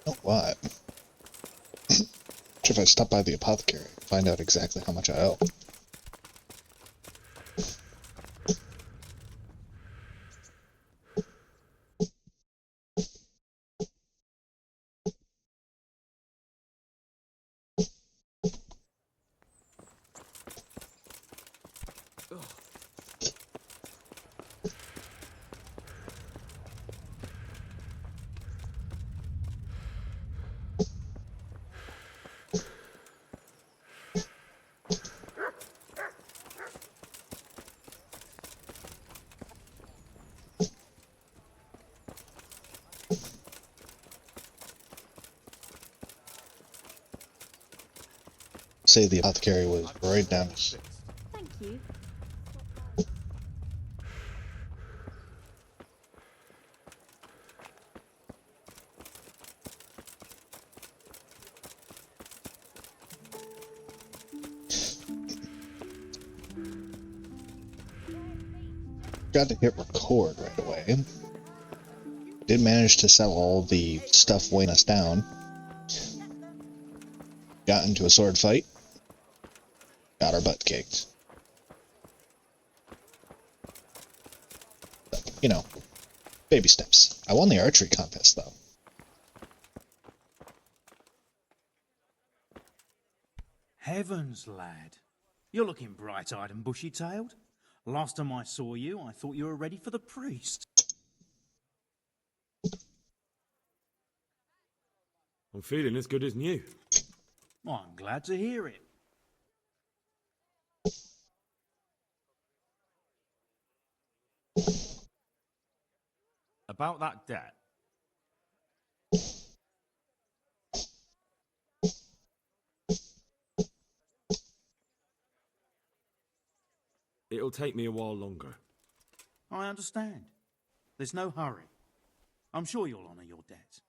Oh, what? If I stop by the apothecary, find out exactly how much I owe. Say the apothecary was right down. Thank you. Got to hit record right away. Did manage to sell all the stuff weighing us down. Got into a sword fight. Got our butt kicked. But, you know, baby steps. I won the archery contest, though. Heavens, lad. You're looking bright-eyed and bushy-tailed. Last time I saw you, I thought you were ready for the priest. I'm feeling as good as new. I'm glad to hear it. About that debt. It'll take me a while longer. I understand. There's no hurry. I'm sure you'll honour your debt.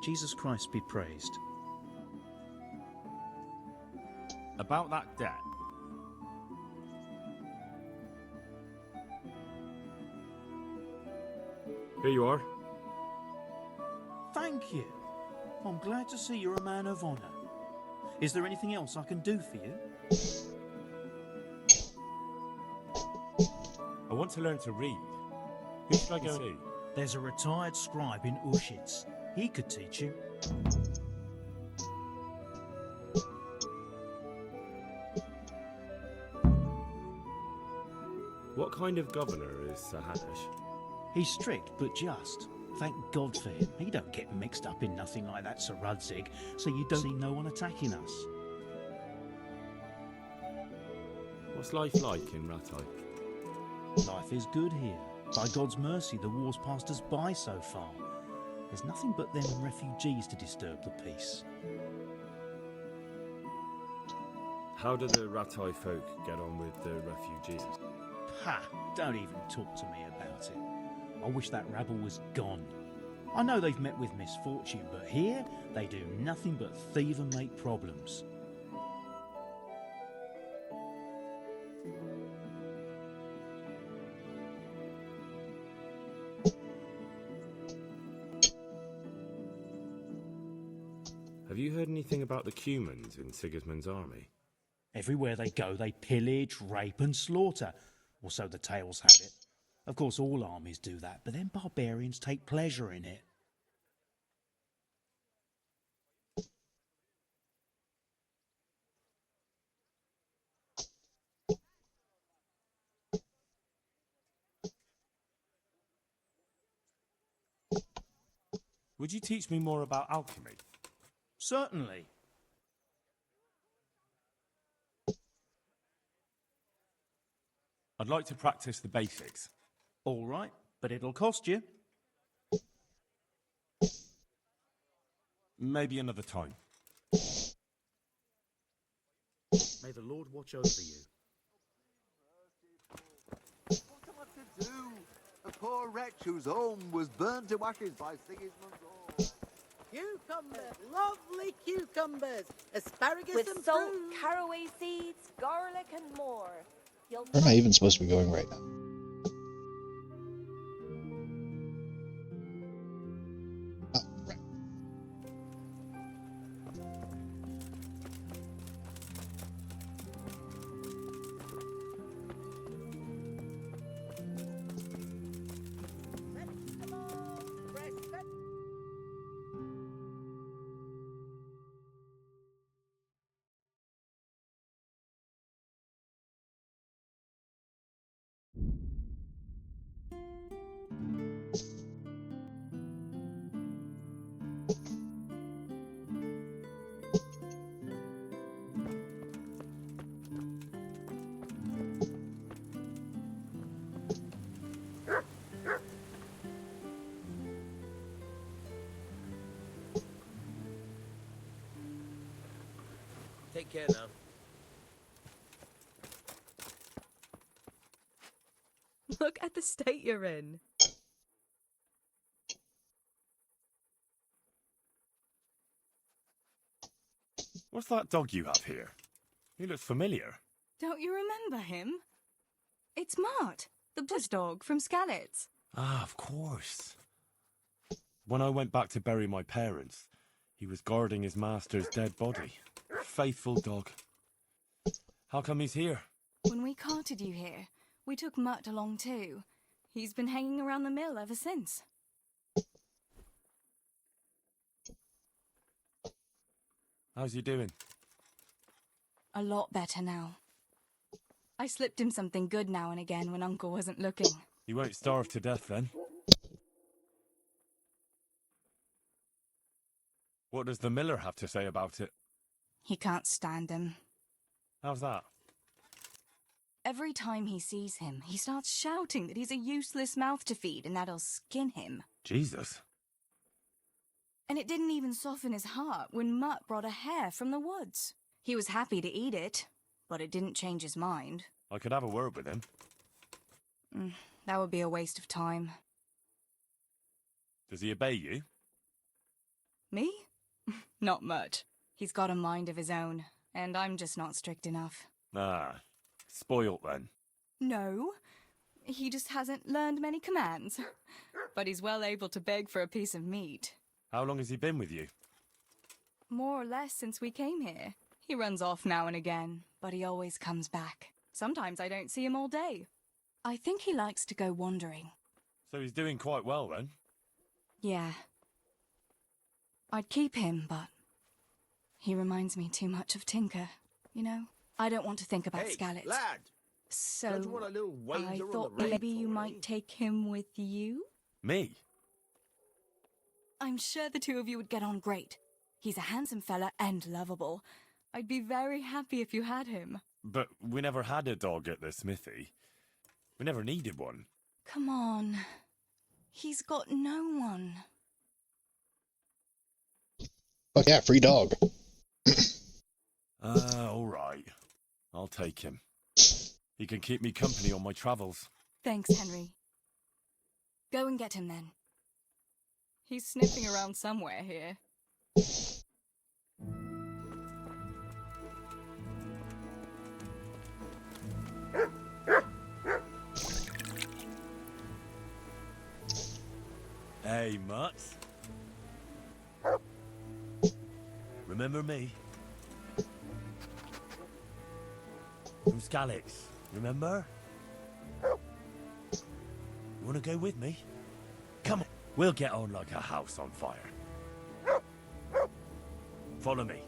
Jesus Christ be praised. About that debt. Here you are. Thank you. I'm glad to see you're a man of honour. Is there anything else I can do for you? I want to learn to read. Who should I go to? There's a retired scribe in Ushitz. He could teach you. What kind of governor is Sir Hanish? He's strict but just. Thank God for him. He don't get mixed up in nothing like that Sir Rudzig, so you don't see no one attacking us. What's life like in Ratai? Life is good here. By God's mercy, the war's passed us by so far. There's nothing but them refugees to disturb the peace. How do the Ratai folk get on with the refugees? Ha! Don't even talk to me about it. I wish that rabble was gone. I know they've met with misfortune, but here they do nothing but thieve and make problems. Have you heard anything about the Cumans in Sigismund's army? Everywhere they go, they pillage, rape and slaughter, or so the tales have it. Of course, all armies do that, but then barbarians take pleasure in it. Would you teach me more about alchemy? Certainly. I'd like to practice the basics. All right, but it'll cost you. Maybe another time. May the Lord watch over you. What am I to do? A poor wretch whose home was burned to ashes by Sigismund's order. Cucumbers, lovely cucumbers, asparagus With and salt, fruit. caraway seeds, garlic, and more. You'll Where am I even supposed to be going right now? Oh, right. Vegetables, fresh veg- Take care now. Look at the state you're in. What's that dog you have here? He looks familiar. Don't you remember him? It's Mart, the buzz dog from Skalitz. Ah, of course. When I went back to bury my parents, he was guarding his master's dead body. Faithful dog. How come he's here? When we carted you here, we took Mutt along too. He's been hanging around the mill ever since. How's he doing? A lot better now. I slipped him something good now and again when Uncle wasn't looking. He won't starve to death then. What does the miller have to say about it? He can't stand him. How's that? Every time he sees him, he starts shouting that he's a useless mouth to feed and that'll skin him. Jesus. And it didn't even soften his heart when Mutt brought a hare from the woods. He was happy to eat it, but it didn't change his mind. I could have a word with him. That would be a waste of time. Does he obey you? Me? Not much. He's got a mind of his own, and I'm just not strict enough. Ah, spoilt then. No, he just hasn't learned many commands. But he's well able to beg for a piece of meat. How long has he been with you? More or less since we came here. He runs off now and again, but he always comes back. Sometimes I don't see him all day. I think he likes to go wandering. So he's doing quite well then? Yeah. I'd keep him, but he reminds me too much of Tinker, you know? I don't want to think about Hey, Skalitz. lad! So, Don't you want a little wager I on thought the red maybe for you me? might take him with you? Me? I'm sure the two of you would get on great. He's a handsome fella and lovable. I'd be very happy if you had him. But we never had a dog at the smithy. We never needed one. Come on. He's got no one. Fuck yeah, free dog. All right. I'll take him. He can keep me company on my travels. Thanks, Henry. Go and get him then. He's sniffing around somewhere here. Hey, Mutt. Remember me? From Skalitz, remember? You wanna go with me? Come on, we'll get on like a house on fire. Follow me.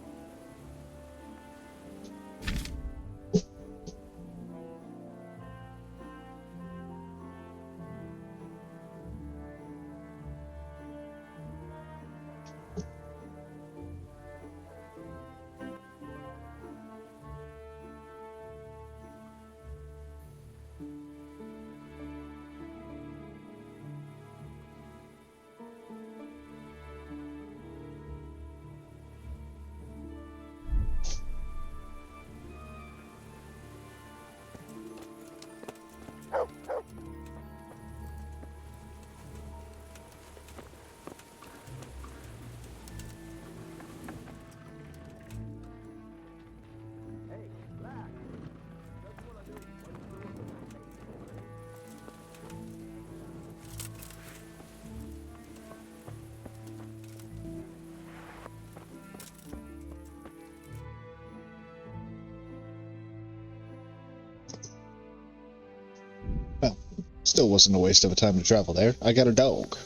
Still wasn't a waste of a time to travel there. I got a dog.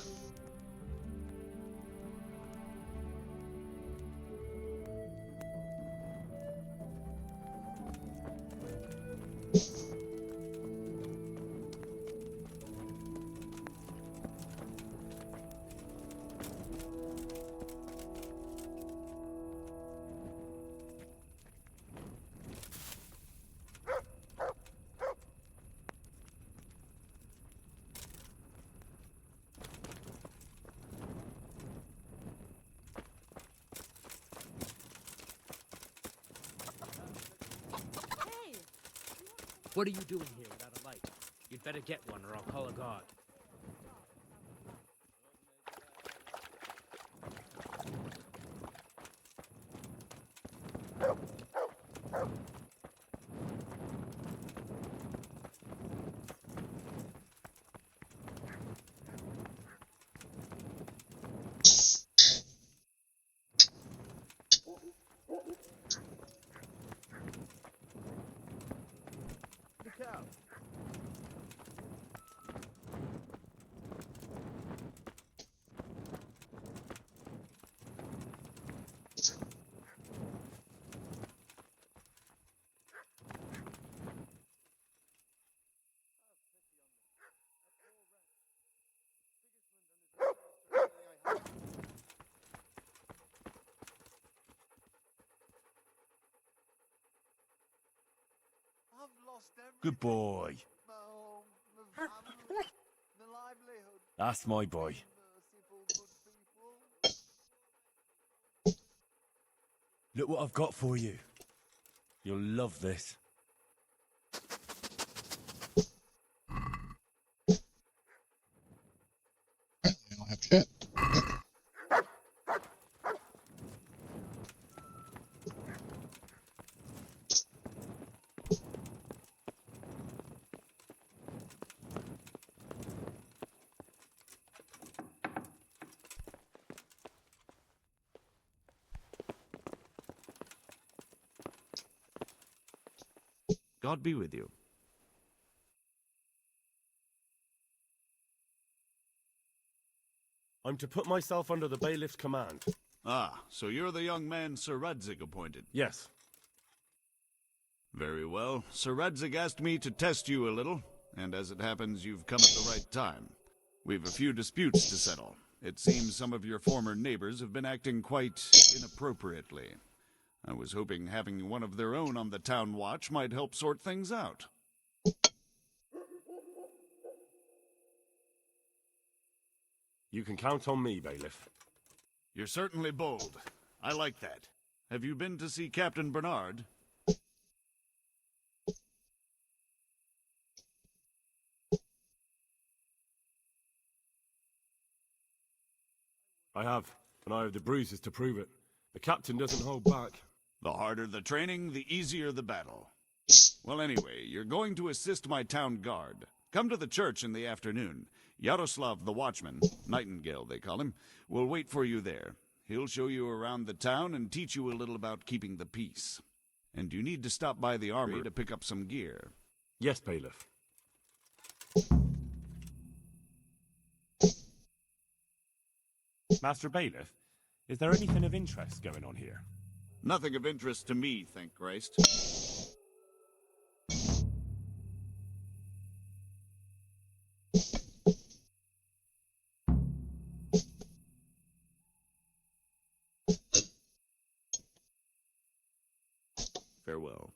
Hey, What are you doing here without a light? You'd better get one or I'll call a guard. Look out. I've lost everything. Good boy. My home, my family, my livelihood. That's my boy. Merciful good people. Look what I've got for you. You'll love this. I don't have shit. God be with you. I'm to put myself under the bailiff's command. Ah, so you're the young man Sir Radzig appointed. Yes. Very well. Sir Radzig asked me to test you a little, and as it happens, you've come at the right time. We've a few disputes to settle. It seems some of your former neighbors have been acting quite inappropriately. I was hoping having one of their own on the town watch might help sort things out. You can count on me, bailiff. You're certainly bold. I like that. Have you been to see Captain Bernard? I have, and I have the bruises to prove it. The captain doesn't hold back. The harder the training, the easier the battle. Well, anyway, you're going to assist my town guard. Come to the church in the afternoon. Yaroslav the watchman, Nightingale they call him, will wait for you there. He'll show you around the town and teach you a little about keeping the peace. And you need to stop by the armory to pick up some gear. Yes, bailiff. Master Bailiff, is there anything of interest going on here? Nothing of interest to me, thank Christ. Farewell.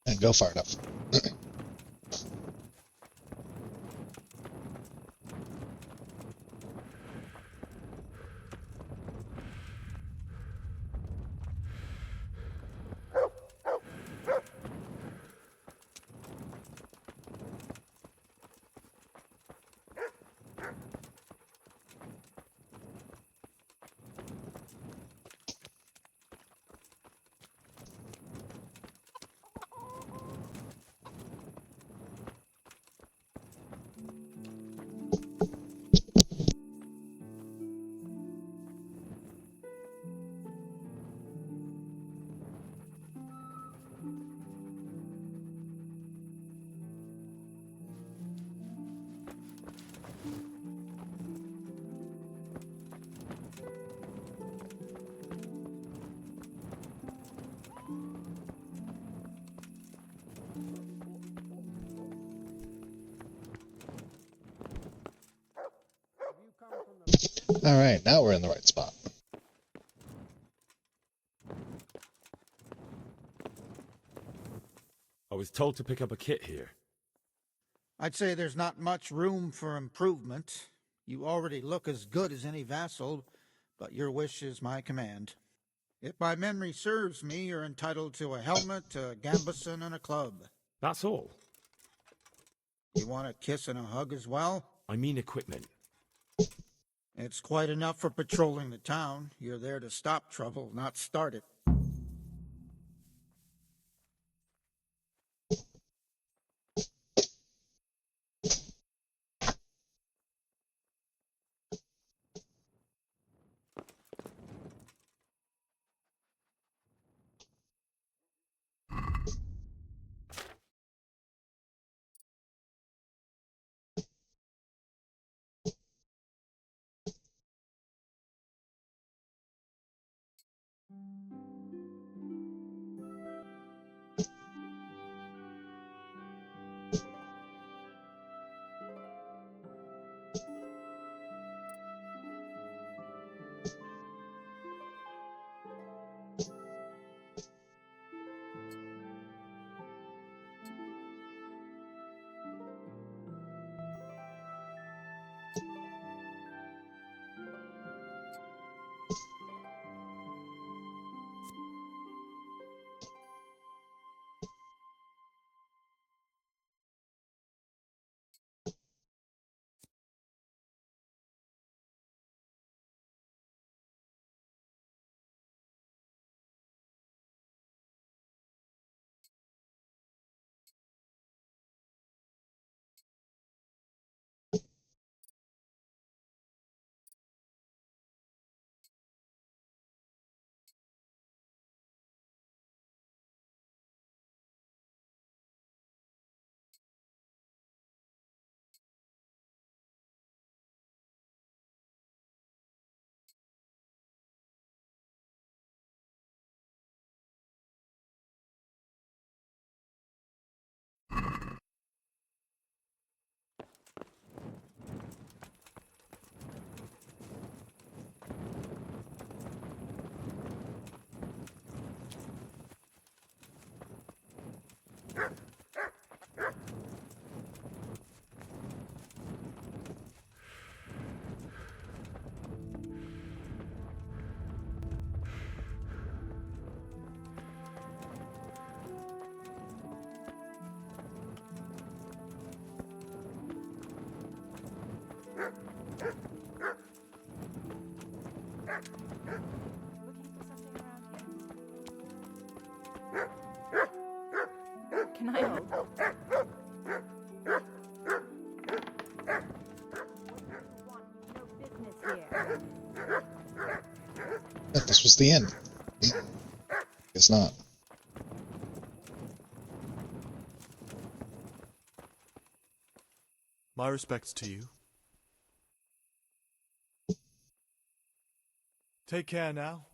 And go far enough. Alright, now we're in the right spot. I was told to pick up a kit here. I'd say there's not much room for improvement. You already look as good as any vassal, but your wish is my command. If my memory serves me, you're entitled to a helmet, a gambeson, and a club. That's all? You want a kiss and a hug as well? I mean equipment. It's quite enough for patrolling the town. You're there to stop trouble, not start it. Can I help? But this was the end. Guess not. My respects to you. Take care now.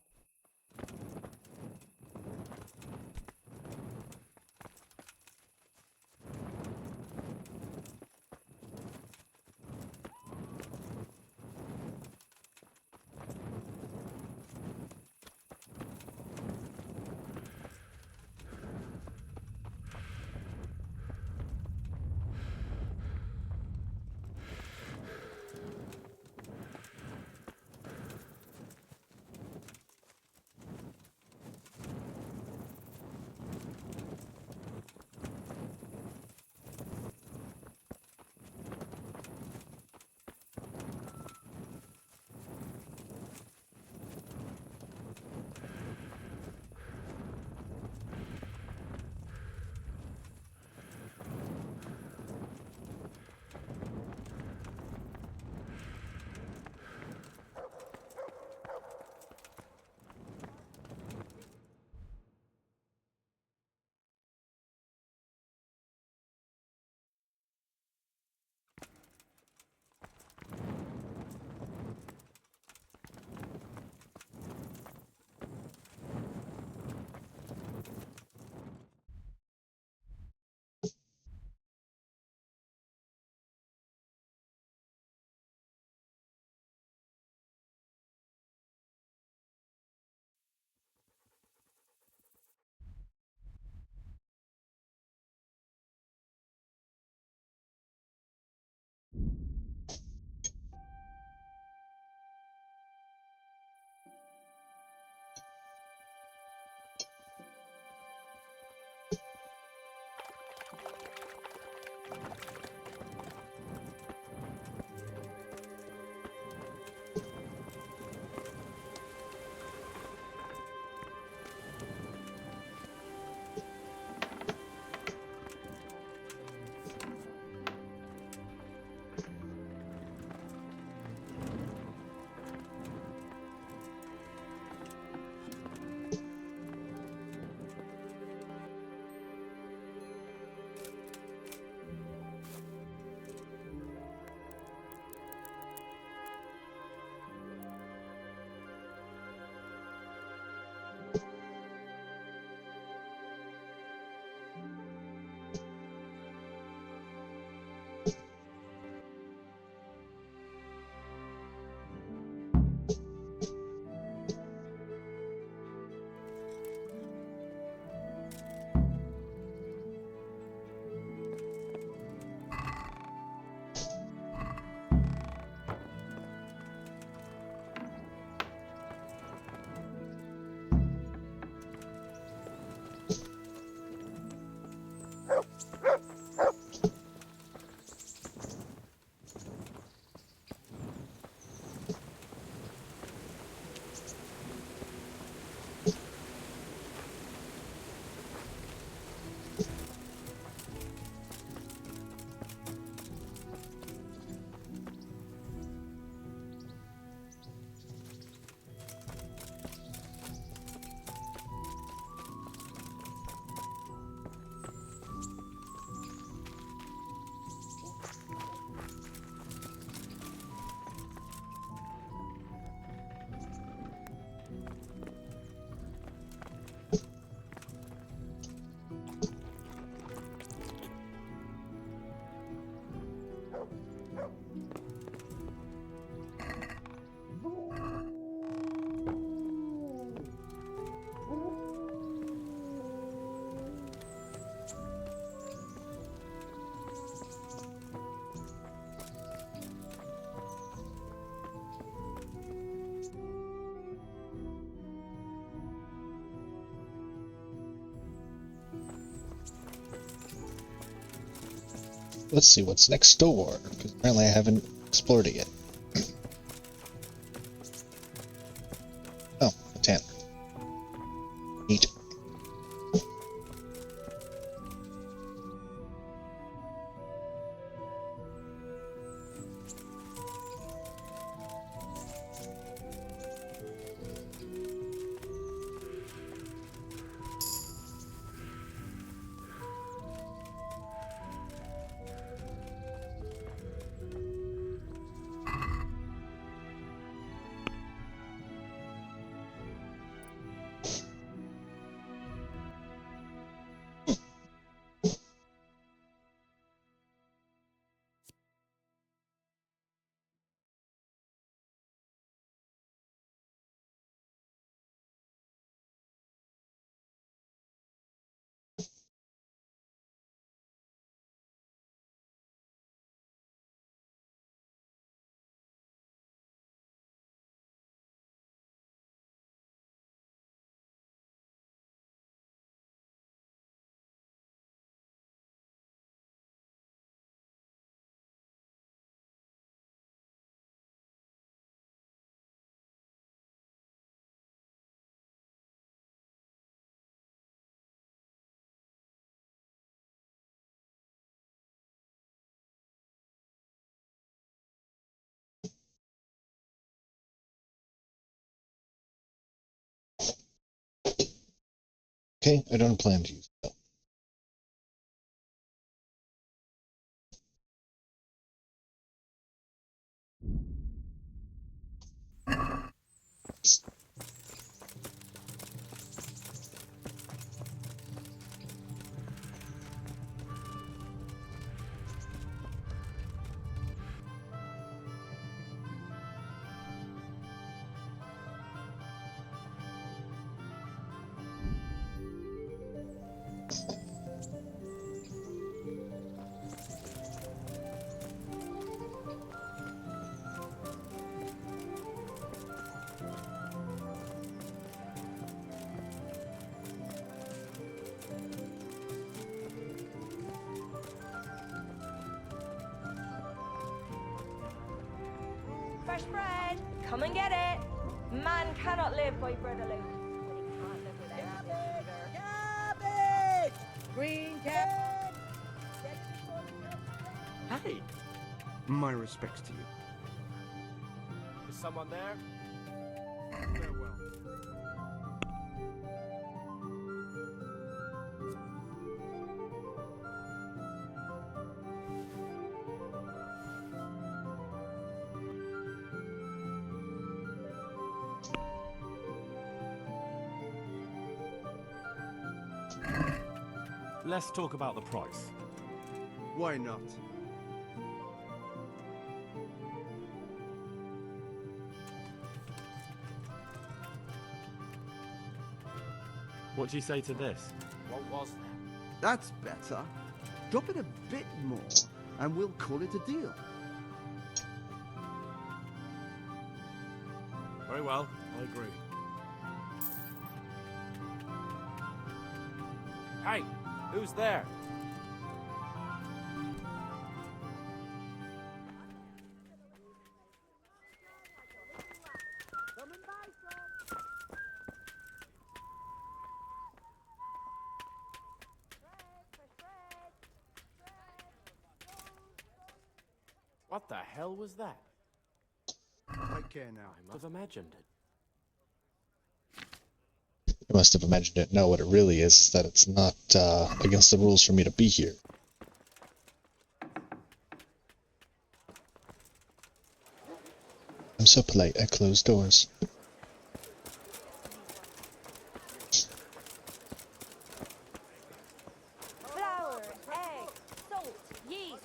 let's see what's next door, because apparently I haven't explored it yet. Oh, a tanner. Neat. Okay, I don't plan to use it. Fresh bread! Come and get it! Man cannot live by bread alone. When he can't live without it either. Cabbage! Green cabbage! Hey! My respects to you. Is someone there? Farewell. Let's talk about the price. Why not? What do you say to this? What was that? That's better. Drop it a bit more, and we'll call it a deal. Very well, I agree. Hey, who's there? What the hell was that? Take care now. I must have imagined it. I must have imagined it. No, what it really is that it's not against the rules for me to be here. I'm so polite, I close doors. Flour, egg, salt, yeast.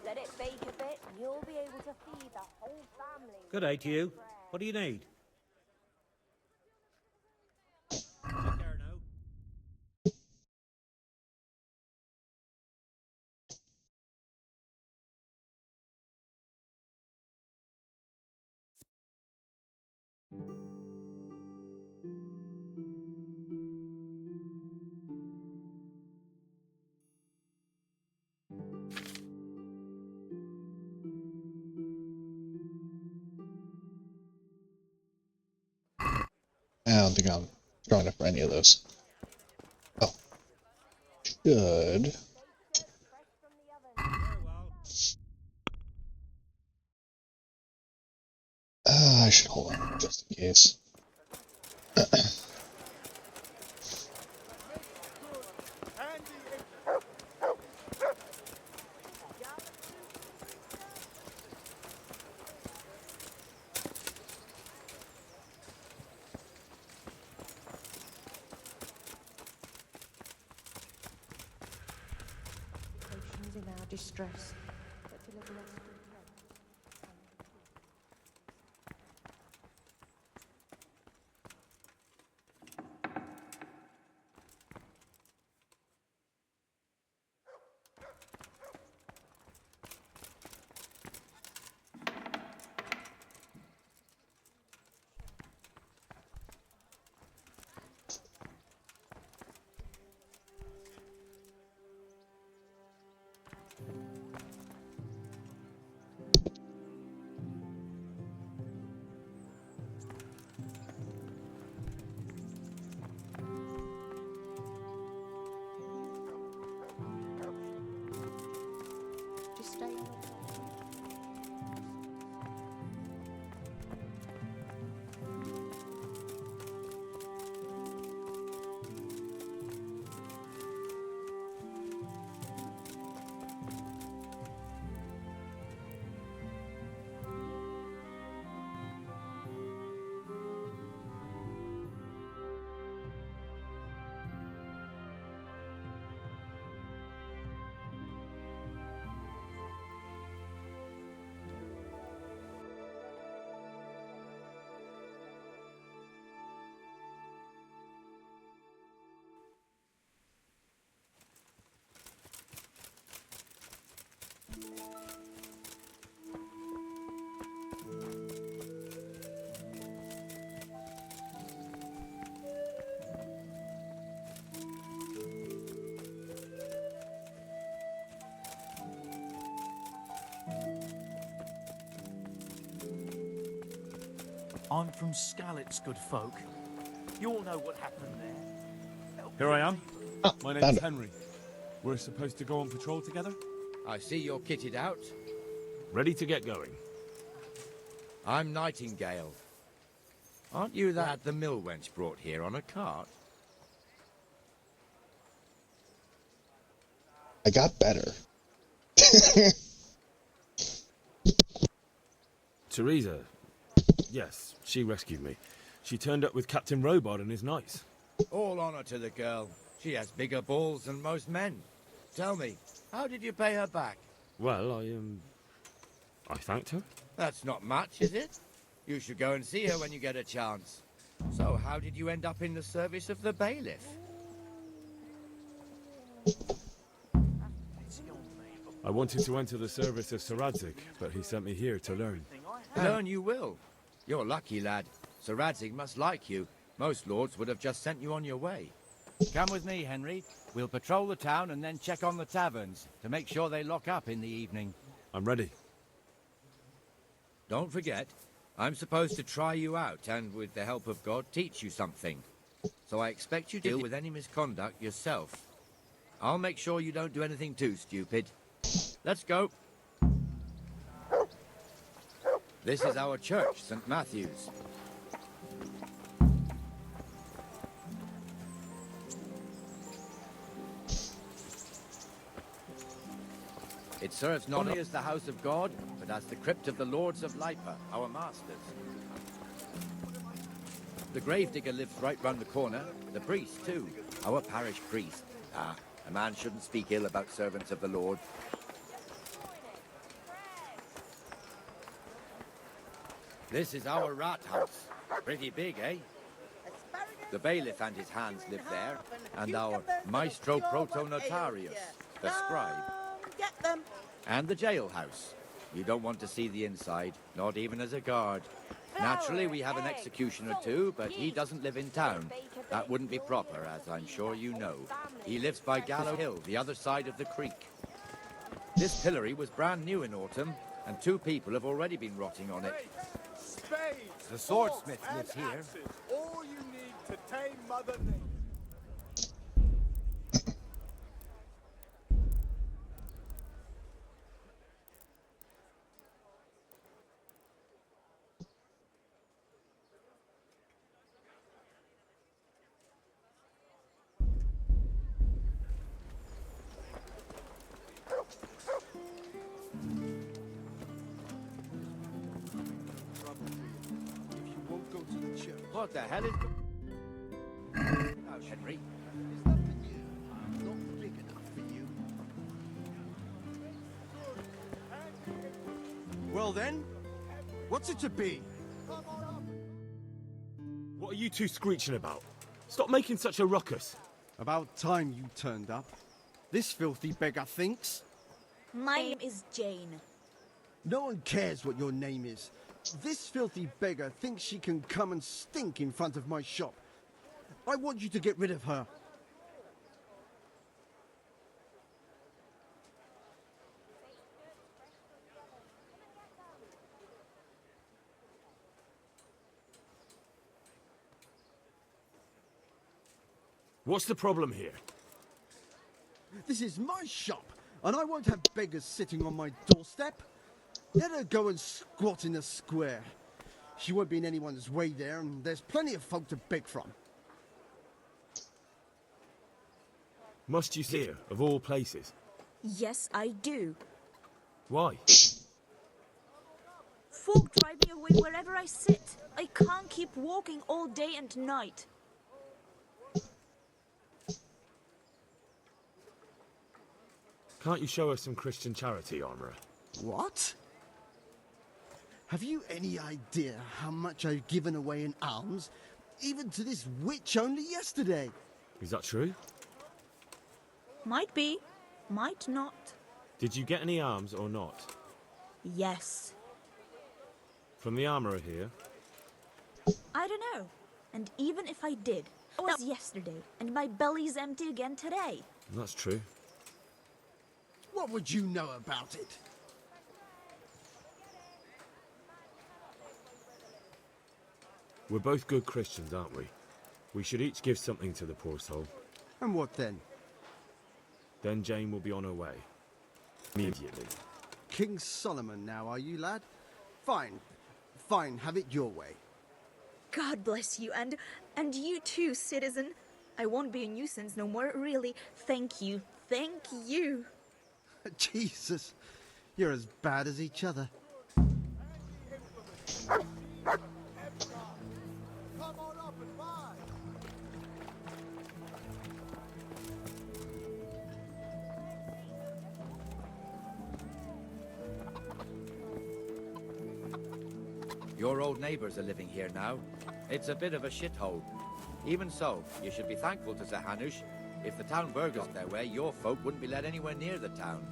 Let it bake a bit and you'll be able to feed the whole family. Good day to you. What do you need? I don't think I'm strong enough for any of those. Oh. Should. I should hold on just in case. Potions in our distress, but deliver us from just stay on. I'm from Skalitz, good folk. You all know what happened there. Here I am. My found name's it. Henry. We're supposed to go on patrol together? I see you're kitted out. Ready to get going. I'm Nightingale. Aren't you that the mill wench brought here on a cart? I got better. Teresa. Yes, she rescued me. She turned up with Captain Robot and his knights. All honor to the girl. She has bigger balls than most men. Tell me, how did you pay her back? Well, I thanked her. That's not much, is it? You should go and see her when you get a chance. So, how did you end up in the service of the bailiff? I wanted to enter the service of Sir Radzig, but he sent me here to learn. Learn you will. You're lucky, lad. Sir Radzig must like you. Most lords would have just sent you on your way. Come with me, Henry. We'll patrol the town and then check on the taverns to make sure they lock up in the evening. I'm ready. Don't forget, I'm supposed to try you out and, with the help of God, teach you something. So I expect you to deal with any misconduct yourself. I'll make sure you don't do anything too stupid. Let's go. This is our church, St. Matthew's. It serves not only as the house of God, but as the crypt of the lords of Lipa, our masters. The gravedigger lives right round the corner. The priest, too. Our parish priest. Ah, a man shouldn't speak ill about servants of the Lord. This is our rat house. Pretty big, eh? The bailiff and his hands live there, and our maestro protonotarius, the scribe. Get them. And the jailhouse. You don't want to see the inside, not even as a guard. Naturally, we have an executioner too, but he doesn't live in town. That wouldn't be proper, as I'm sure you know. He lives by Gallows Hill, the other side of the creek. This pillory was brand new in autumn, and 2 people have already been rotting on it. The swordsmith lives here. All you need to tame Mother Nature. If you won't go to the church. What the hell is... Oh, Henry. Is that for you? I'm not big enough for you. Well then, what's it to be? What are you two screeching about? Stop making such a ruckus. About time you turned up. This filthy beggar thinks. My name is Jane. No one cares what your name is. This filthy beggar thinks she can come and stink in front of my shop. I want you to get rid of her. What's the problem here? This is my shop, and I won't have beggars sitting on my doorstep. Let her go and squat in the square. She won't be in anyone's way there, and there's plenty of folk to beg from. Must you see her, of all places? Yes, I do. Why? Folk drive me away wherever I sit. I can't keep walking all day and night. Can't you show us some Christian charity, Armourer? What? Have you any idea how much I've given away in alms, even to this witch only yesterday? Is that true? Might be, might not. Did you get any alms or not? Yes. From the Armourer here? I don't know. And even if I did, it was yesterday, and my belly's empty again today. That's true. What would you know about it? We're both good Christians, aren't we? We should each give something to the poor soul. And what then? Then Jane will be on her way. Immediately. King Solomon now, are you, lad? Fine. Fine, have it your way. God bless you, and you too, citizen. I won't be a nuisance no more, really. Thank you. Thank you. Jesus, you're as bad as each other. Your old neighbours are living here now. It's a bit of a shithole. Even so, you should be thankful to Sir Hanush. If the town burghers their way, your folk wouldn't be let anywhere near the town.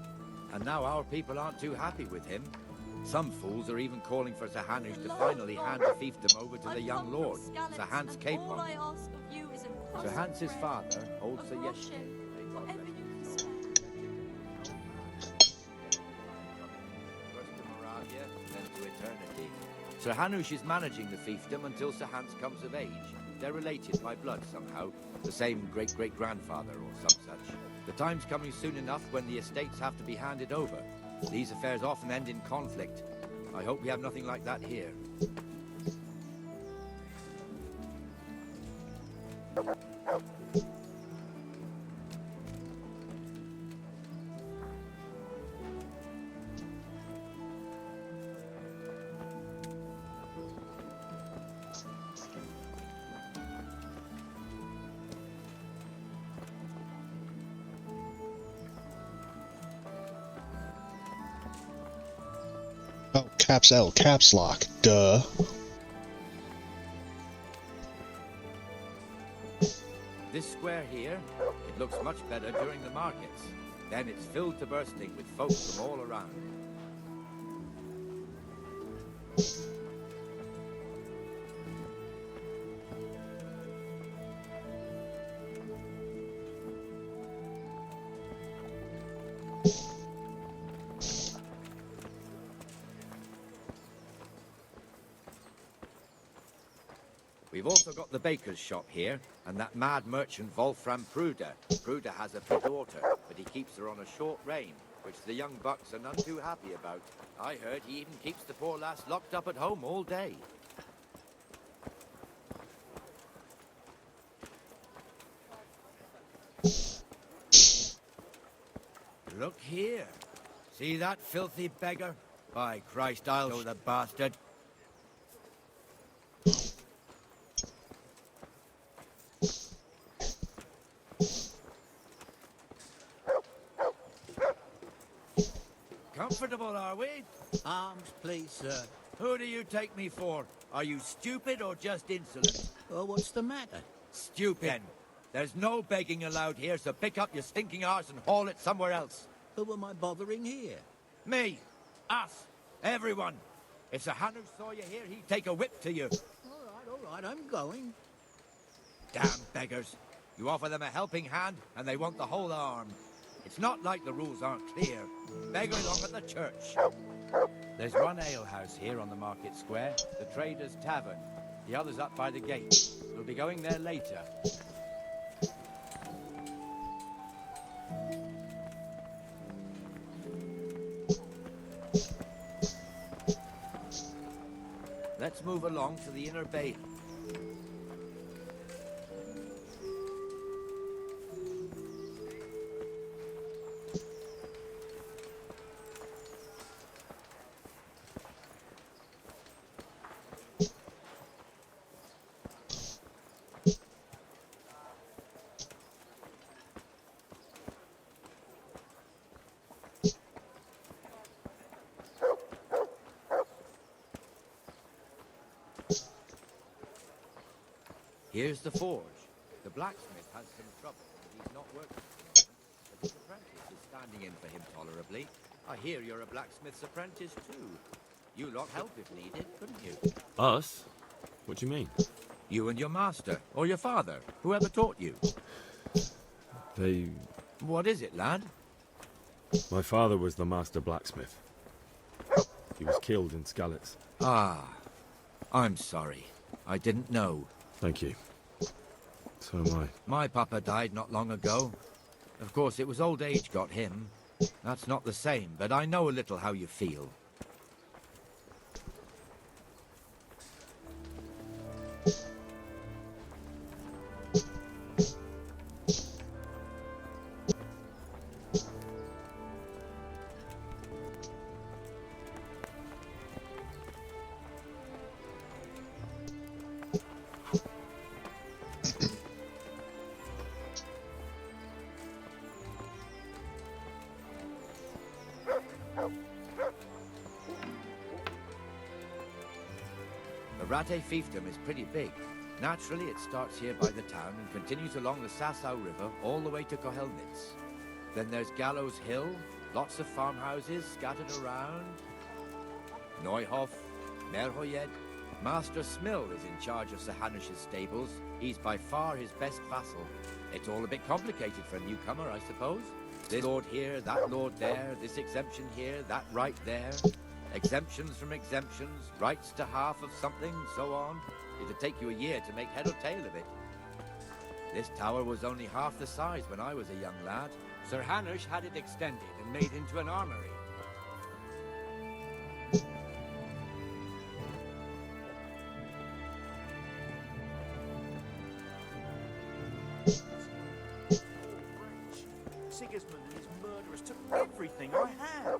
And now our people aren't too happy with him. Some fools are even calling for Sir Hanush to finally hand the fiefdom over to the young lord, Sir Hans Capewell. Sir Hans's father, old Sir Yesh. First to Moravia, then to eternity. Sir Hanush is managing the fiefdom until Sir Hans comes of age. They're related by blood somehow, the same great-great-grandfather or some such. The time's coming soon enough when the estates have to be handed over. These affairs often end in conflict. I hope we have nothing like that here. Oh, caps L, caps lock, duh. This square here, it looks much better during the markets. Then it's filled to bursting with folk from all around. We've also got the baker's shop here, and that mad merchant Wolfram Pruder. Pruder has a daughter, but he keeps her on a short rein, which the young bucks are none too happy about. I heard he even keeps the poor lass locked up at home all day. Look here. See that filthy beggar? By Christ, I'll show the bastard. Comfortable, are we? Arms, please, sir. Who do you take me for? Are you stupid or just insolent? Oh, what's the matter? Stupid. There's no begging allowed here, so pick up your stinking arse and haul it somewhere else. Who am I bothering here? Me. Us. Everyone. If Sir Hannah saw you here, he'd take a whip to you. All right, I'm going. Damn beggars. You offer them a helping hand, and they want the whole arm. It's not like the rules aren't clear. Beg along at the church. There's one alehouse here on the market square, the Trader's Tavern. The other's up by the gate. We'll be going there later. Let's move along to the inner bay. Here's the forge. The blacksmith has some trouble. He's not working at the moment, but his apprentice is standing in for him tolerably. I hear you're a blacksmith's apprentice too. You lot help if needed, couldn't you? Us? What do you mean? You and your master, or your father, whoever taught you. They... What is it, lad? My father was the master blacksmith. He was killed in Skalitz. Ah, I'm sorry. I didn't know. Thank you. So am I. My papa died not long ago. Of course, it was old age got him. That's not the same, but I know a little how you feel. The Rate fiefdom is pretty big. Naturally, it starts here by the town and continues along the Sasau River all the way to Kohelnitz. Then there's Gallows Hill, lots of farmhouses scattered around. Neuhof, Merhoyed. Master Smill is in charge of Sir Hanish's stables. He's by far his best vassal. It's all a bit complicated for a newcomer, I suppose. This lord here, that lord there, this exemption here, that right there. Exemptions from exemptions, rights to half of something, so on. It'd take you a year to make head or tail of it. This tower was only half the size when I was a young lad. Sir Hanush had it extended and made into an armory. Sigismund and his murderers took everything I had.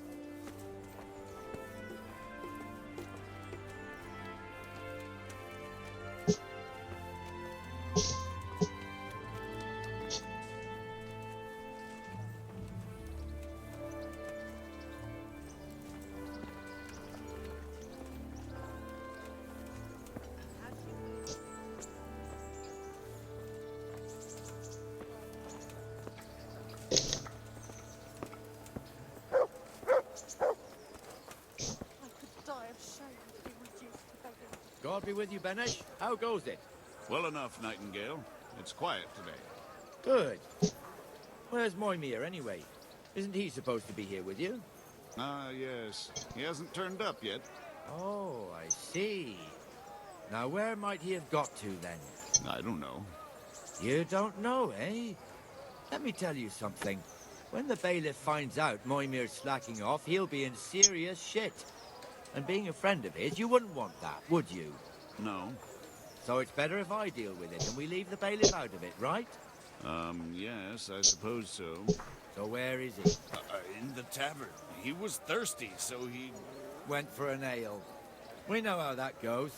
God be with you, Benesh. How goes it? Well enough, Nightingale. It's quiet today. Good. Where's Moimir, anyway? Isn't he supposed to be here with you? Ah, yes. He hasn't turned up yet. Oh, I see. Now, where might he have got to, then? I don't know. You don't know, eh? Let me tell you something. When the bailiff finds out Moimir's slacking off, he'll be in serious shit. And being a friend of his, you wouldn't want that, would you? No. So it's better if I deal with it and we leave the bailiff out of it, right? Yes, I suppose so. So where is he? In the tavern. He was thirsty, so he... Went for an ale. We know how that goes.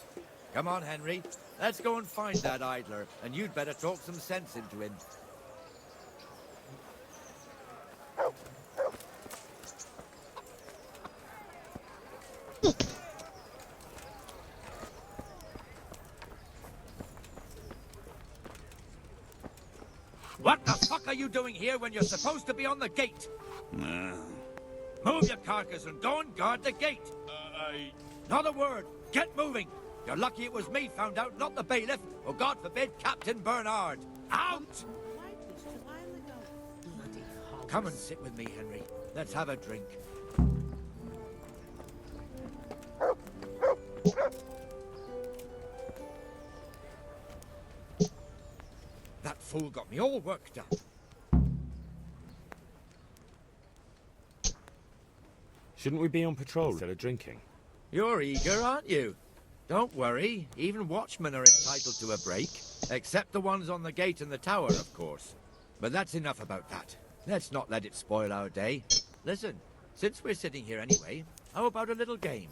Come on, Henry. Let's go and find that idler, and you'd better talk some sense into him. What the fuck are you doing here when you're supposed to be on the gate? Move your carcass and go and guard the gate. Not a word. Get moving. You're lucky it was me found out, not the bailiff, or God forbid, Captain Bernard. Out! Come and sit with me, Henry. Let's have a drink. That fool got me all worked up. Shouldn't we be on patrol instead of drinking? You're eager, aren't you? Don't worry. Even watchmen are entitled to a break. Except the ones on the gate and the tower, of course. But that's enough about that. Let's not let it spoil our day. Listen, since we're sitting here anyway, how about a little game?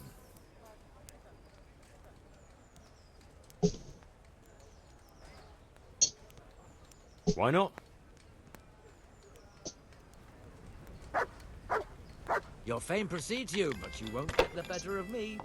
Why not? Your fame precedes you, but you won't get the better of me.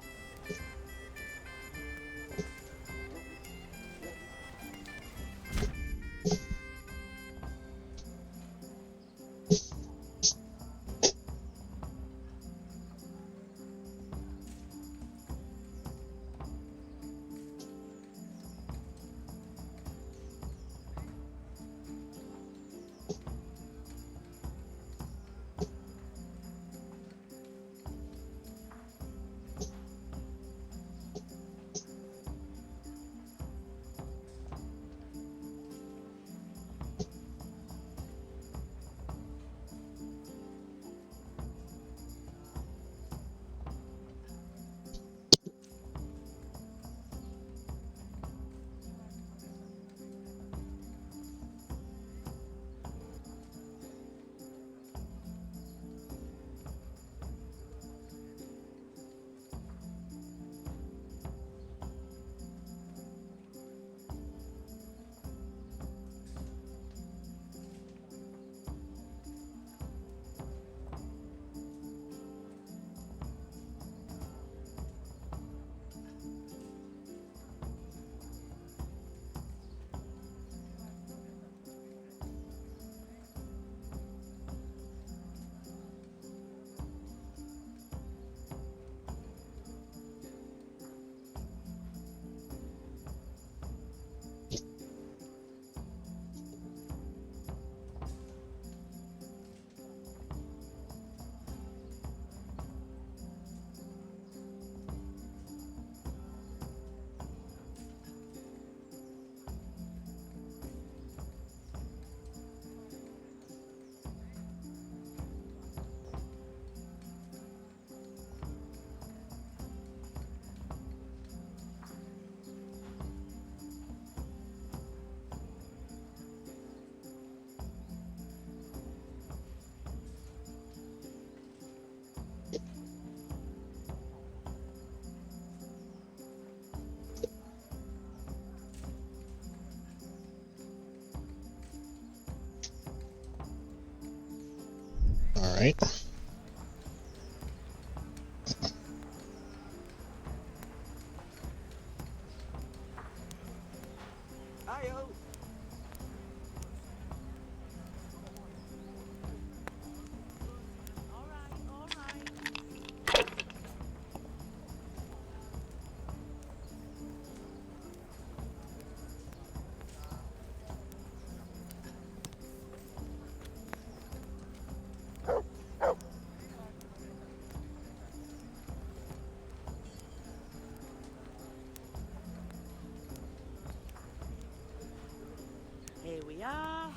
All right. Hi-yo. we are.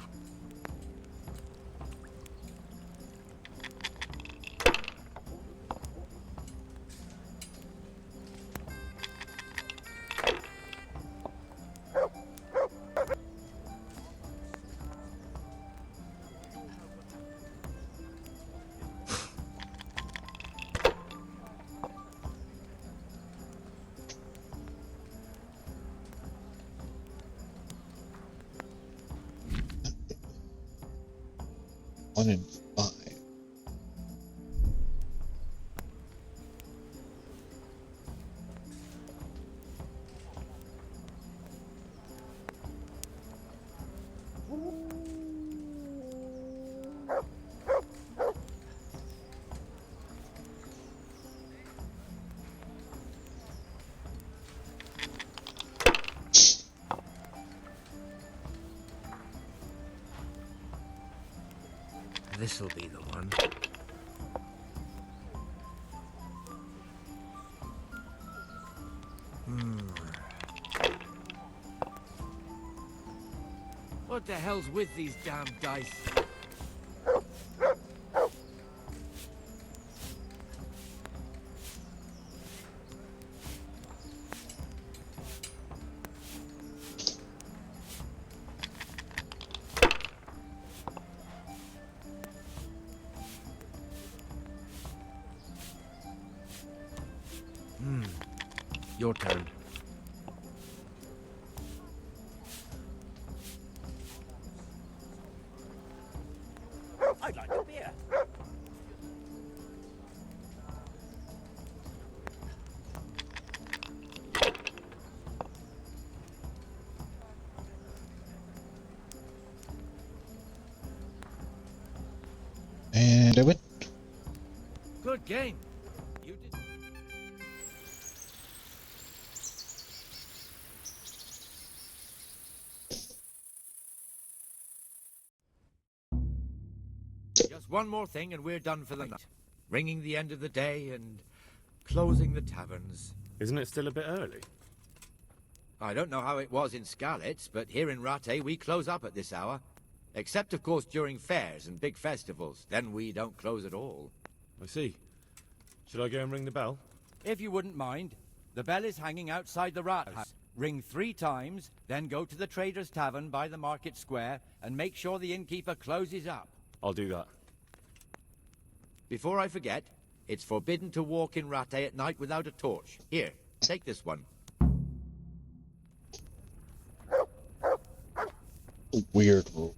One in 5. This'll be the one. What the hell's with these damn dice? Your turn. I'd like a beer. And I went. Good game. You did. Just one more thing and we're done for the night. Ringing the end of the day and closing the taverns. Isn't it still a bit early? I don't know how it was in Skalitz, but here in Rattay we close up at this hour. Except, of course, during fairs and big festivals. Then we don't close at all. I see. Should I go and ring the bell? If you wouldn't mind, the bell is hanging outside the rat house. Ring 3 times, then go to the Trader's Tavern by the market square and make sure the innkeeper closes up. I'll do that. Before I forget, it's forbidden to walk in Rattay at night without a torch. Here, take this one. Weird rule.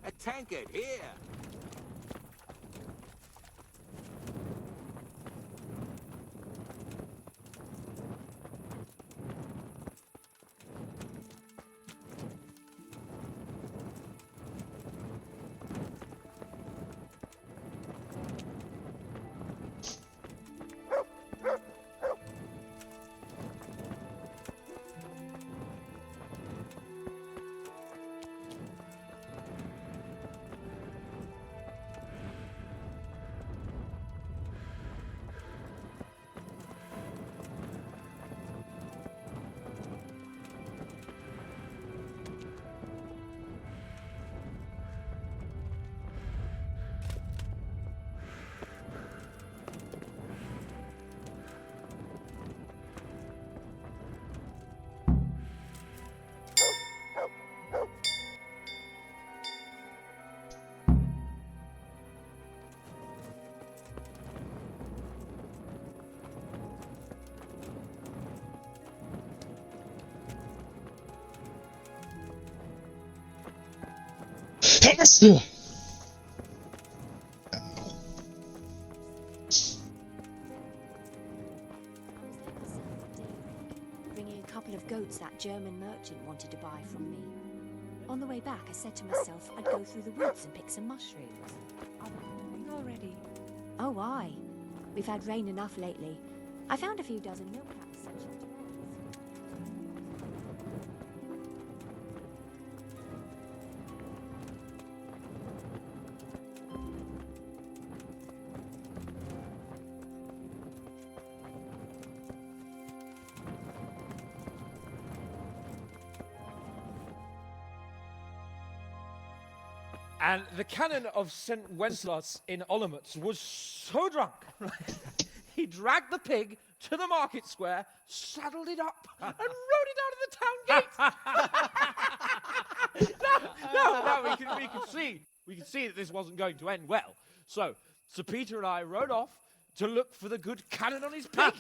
A tankard here. Bringing a couple of goats that German merchant wanted to buy from me. On the way back, I said to myself I'd go through the woods and pick some mushrooms. I'm already. Oh, aye. We've had rain enough lately. I found a few dozen milk cows. And the canon of St. Wenceslas in Olomouc was so drunk, he dragged the pig to the market square, saddled it up, and rode it out of the town gate. No, we could see that this wasn't going to end well. So, Sir Peter and I rode off to look for the good canon on his pig.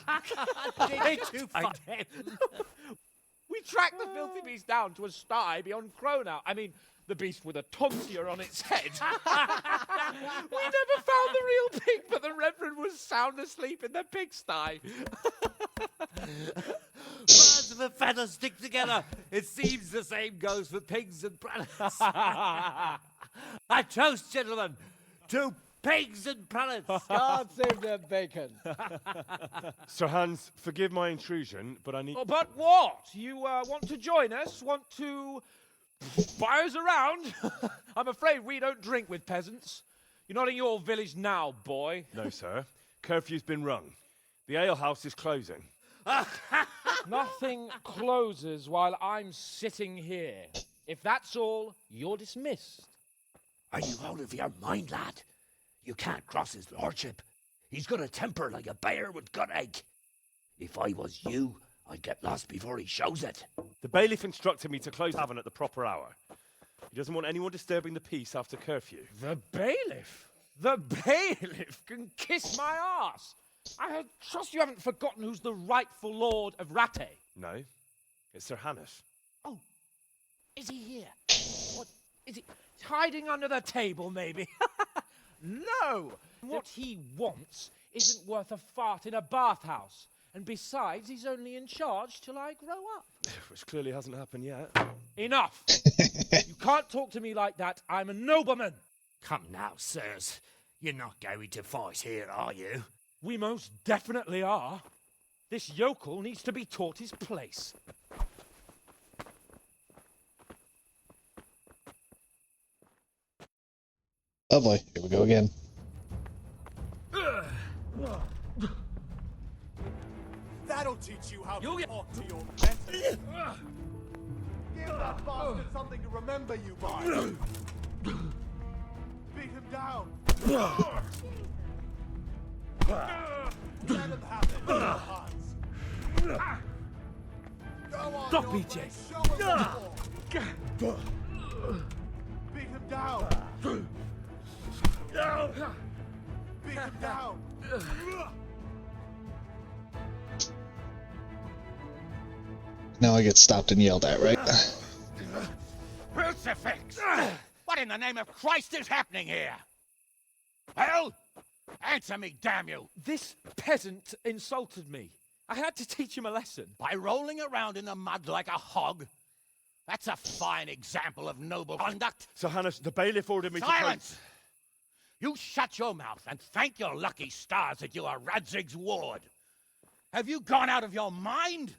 Did you find him? We tracked the filthy beast down to a sty beyond Cronau. I mean, the beast with a tonsure on its head. We never found the real pig, but the Reverend was sound asleep in the pigsty. Birds of a feather stick together. It seems the same goes for pigs and prelates. I toast, gentlemen, to pigs and prelates. God save the bacon. Sir Hans, forgive my intrusion, but I need... Oh, but what? You want to join us? Want to buy us around? I'm afraid we don't drink with peasants. You're not in your village now, boy. No, sir. Curfew's been rung. The alehouse is closing. Nothing closes while I'm sitting here. If that's all, you're dismissed. Are you out of your mind, lad? You can't cross his lordship. He's got a temper like a bear with gut ache. If I was you, I'd get lost before he shows it. The bailiff instructed me to close the tavern at the proper hour. He doesn't want anyone disturbing the peace after curfew. The bailiff? The bailiff can kiss my arse. I trust you haven't forgotten who's the rightful lord of Rattay. No, it's Sir Hannes. Oh, is he here? What, is he hiding under the table, maybe? No! What he wants isn't worth a fart in a bathhouse. And besides, he's only in charge till I grow up. Which clearly hasn't happened yet. Enough! You can't talk to me like that. I'm a nobleman. Come now, sirs. You're not going to fight here, are you? We most definitely are. This yokel needs to be taught his place. Lovely. Here we go again. That'll teach you how to talk to your pet. Give that bastard something to remember you by. Beat him down. Let him have it, Hans. Go on, Stop, your BJ. way, show him the ball. Beat him down. Beat him down. Now I get stopped and yelled at, right? Crucifix! What in the name of Christ is happening here? Well, answer me, damn you! This peasant insulted me. I had to teach him a lesson. By rolling around in the mud like a hog? That's a fine example of noble conduct. Sir Hannes, the bailiff ordered me Silence! You shut your mouth and thank your lucky stars that you are Radzig's ward. Have you gone out of your mind?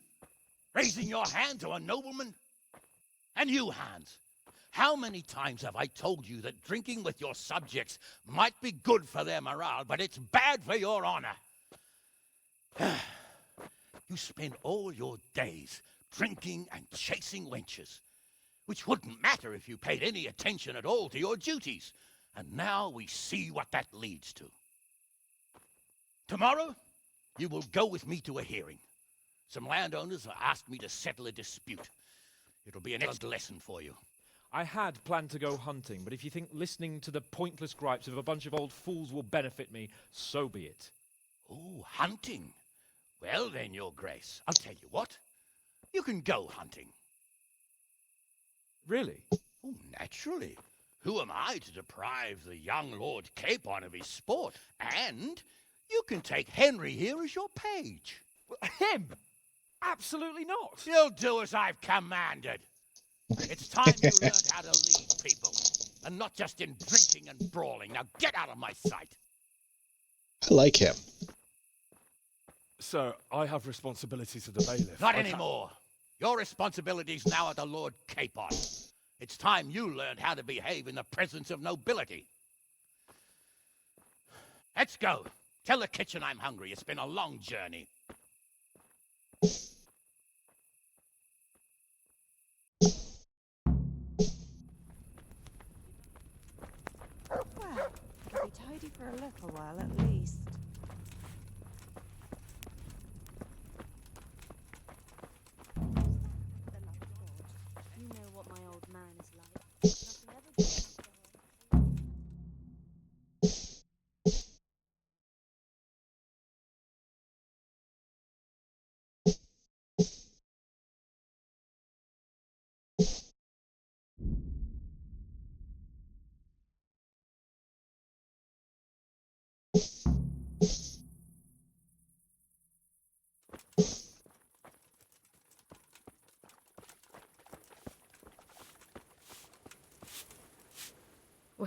Raising your hand to a nobleman? And you, Hans, how many times have I told you that drinking with your subjects might be good for their morale, but it's bad for your honor? You spend all your days drinking and chasing wenches, which wouldn't matter if you paid any attention at all to your duties. And now we see what that leads to. Tomorrow, you will go with me to a hearing. Some landowners have asked me to settle a dispute. It'll be an excellent lesson for you. I had planned to go hunting, but if you think listening to the pointless gripes of a bunch of old fools will benefit me, so be it. Oh, hunting? Well then, Your Grace, I'll tell you what. You can go hunting. Really? Oh, naturally. Who am I to deprive the young Lord Capon of his sport? And you can take Henry here as your page. Him? Absolutely not. You'll do as I've commanded. It's time you learned how to lead people, and not just in drinking and brawling. Now get out of my sight. I like him. Sir, I have responsibilities to the bailiff. Not anymore. Your responsibilities now are the Lord Capon. It's time you learned how to behave in the presence of nobility. Let's go. Tell the kitchen I'm hungry. It's been a long journey. a little while at least. The love of God. You know what my old man is like. Nothing ever good enough for him.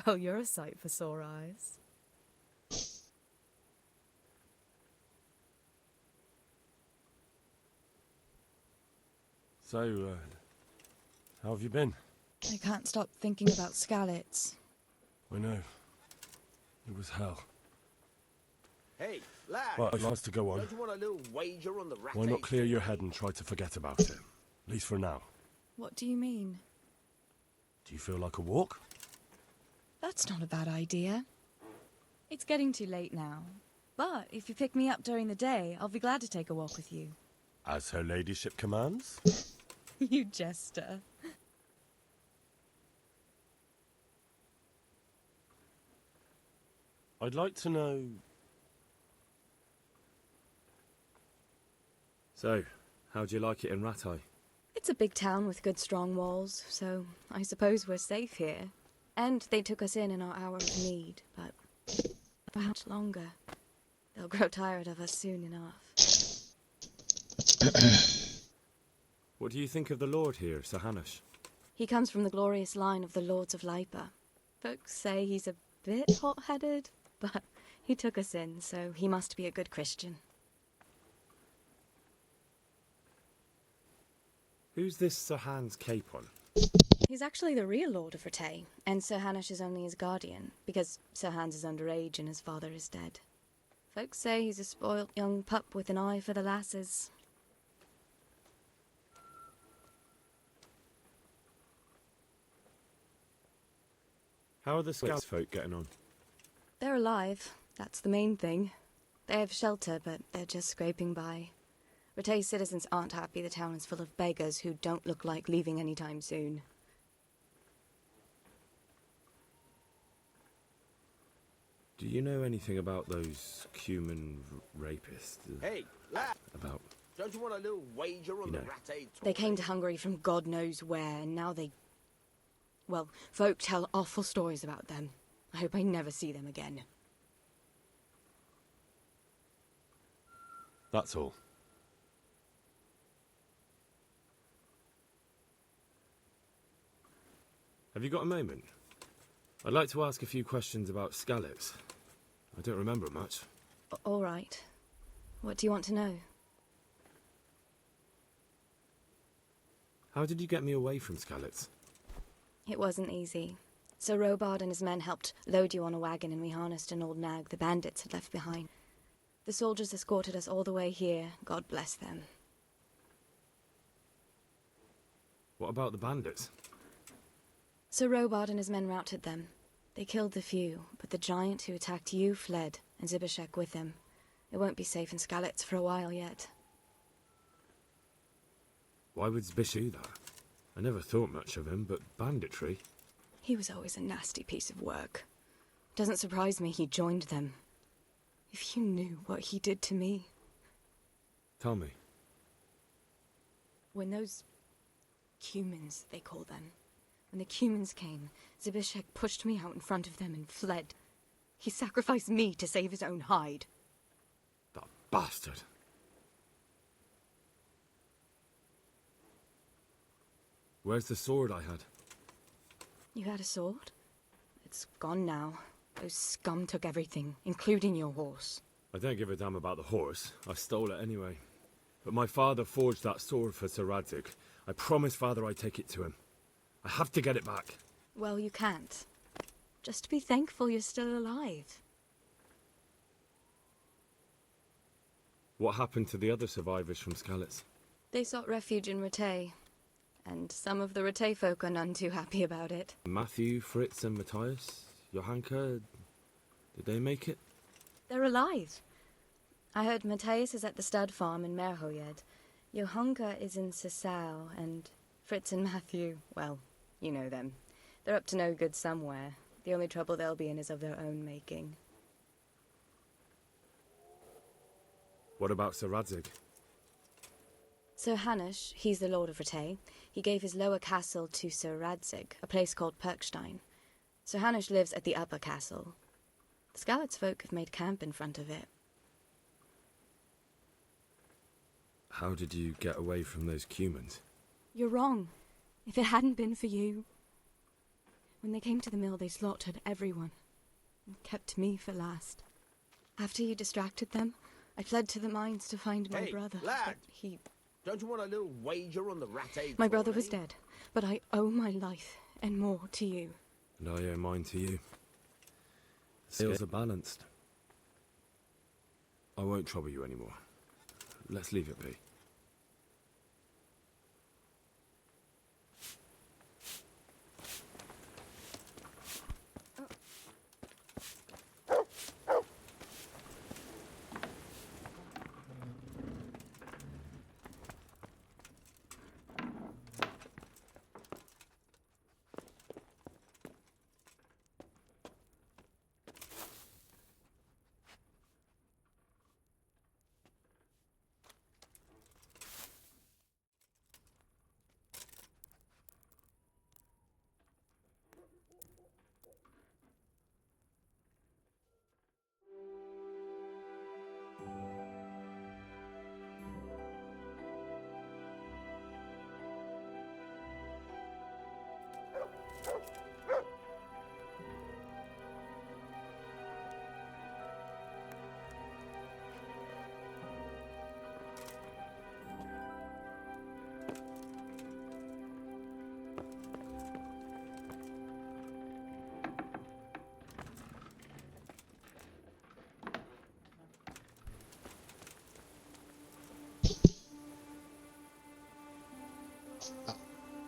Well, you're a sight for sore eyes. So, how have you been? I can't stop thinking about Skalitz. I know. It was hell. Hey, lad. But it has to go on. Don't you want a little wager on the rat? Why not clear your head and try to forget about it? At least for now. What do you mean? Do you feel like a walk? That's not a bad idea. It's getting too late now. But if you pick me up during the day, I'll be glad to take a walk with you. As her ladyship commands? You jester. I'd like to know... So, how'd you like it in Rattay? It's a big town with good strong walls, so I suppose we're safe here. And they took us in our hour of need, but perhaps longer. They'll grow tired of us soon enough. What do you think of the Lord here, Sir Hanush? He comes from the glorious line of the Lords of Lipa. Folks say he's a bit hot-headed, but he took us in, so he must be a good Christian. Who's this Sir Hans Capon? He's actually the real Lord of Rattay, and Sir Hanush is only his guardian, because Sir Hans is underage and his father is dead. Folks say he's a spoilt young pup with an eye for the lasses. How are the Scout folk getting on? They're alive, that's the main thing. They have shelter, but they're just scraping by. Rattay citizens aren't happy the town is full of beggars who don't look like leaving anytime soon. Do you know anything about those cumin rapists? Hey, lad. About... Don't you want a little wager on the Rattay? They came to Hungary from God knows where, and now they... Well, folk tell awful stories about them. I hope I never see them again. That's all. Have you got a moment? I'd like to ask a few questions about Skalitz. I don't remember much. All right. What do you want to know? How did you get me away from Skalitz? It wasn't easy. Sir Robard and his men helped load you on a wagon and we harnessed an old nag the bandits had left behind. The soldiers escorted us all the way here, God bless them. What about the bandits? Sir Robard and his men routed them. They killed the few, but the giant who attacked you fled, and Zibishek with him. It won't be safe in Skalitz for a while yet. Why would Zbish do that? I never thought much of him, but banditry? He was always a nasty piece of work. Doesn't surprise me he joined them. If you knew what he did to me. Tell me. When those... cumins, they call them. When the cumins came, Zibishek pushed me out in front of them and fled. He sacrificed me to save his own hide. That bastard. Where's the sword I had? You had a sword? It's gone now. Those scum took everything, including your horse. I don't give a damn about the horse. I stole it anyway. But my father forged that sword for Sir Radzik. I promised father I'd take it to him. I have to get it back. Well, you can't. Just be thankful you're still alive. What happened to the other survivors from Skalitz? They sought refuge in Rattay, and some of the Rattay folk are none too happy about it. Matthew, Fritz and Matthias? Johanka? Did they make it? They're alive. I heard Matthias is at the stud farm in Merhoyed. Johanka is in Sasau, and Fritz and Matthew, well, you know them. They're up to no good somewhere. The only trouble they'll be in is of their own making. What about Sir Radzig? Sir Hanush, he's the Lord of Rattay. He gave his lower castle to Sir Radzig, a place called Perkstein. Sir Hanush lives at the upper castle. The Skalitz folk have made camp in front of it. How did you get away from those Cumans? You're wrong. If it hadn't been for you... When they came to the mill, they slaughtered everyone. And kept me for last. After you distracted them, I fled to the mines to find my brother. Lad! He... Don't you want a little wager on the Rattay? My brother was dead, but I owe my life and more to you. And I owe mine to you. The scales are balanced. I won't trouble you anymore. Let's leave it be.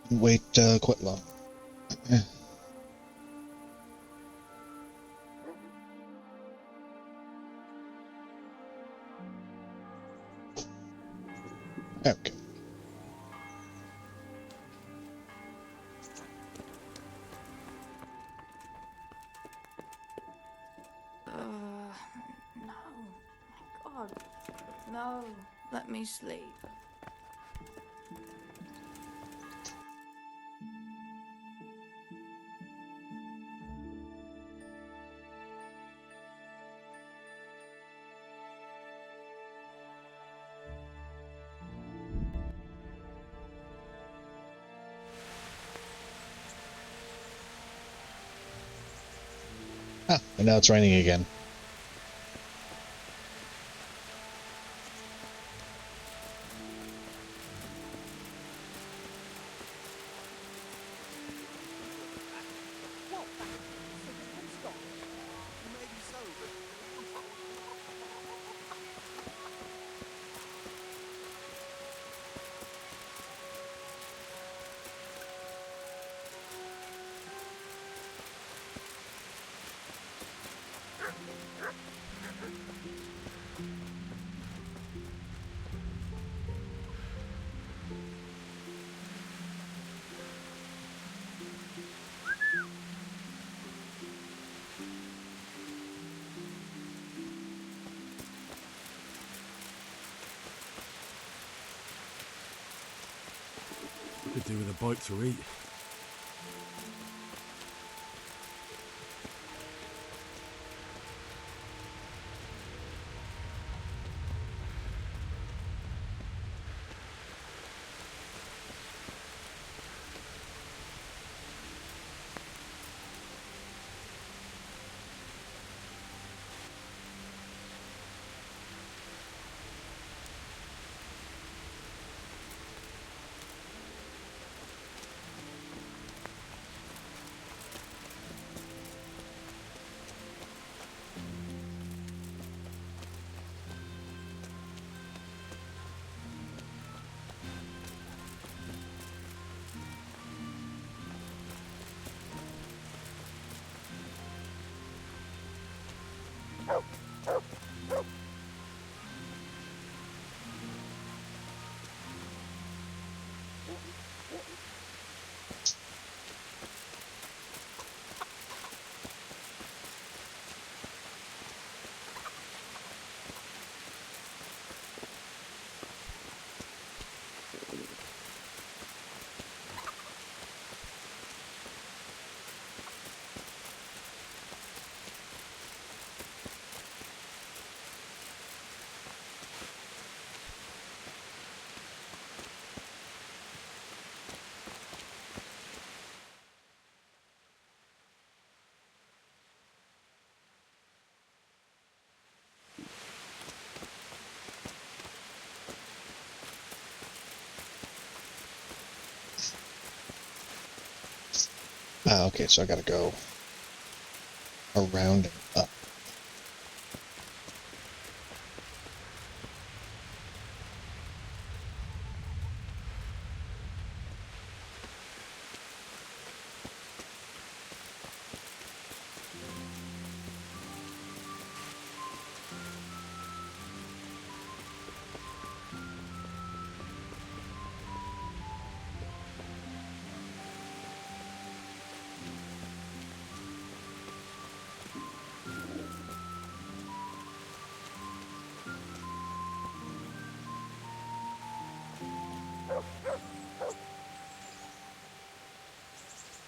Wait quite long. Okay. No. My God. No. Let me sleep. Ah, and now it's raining again. Could do with a bite to eat. Ah, okay, so I gotta go around and up.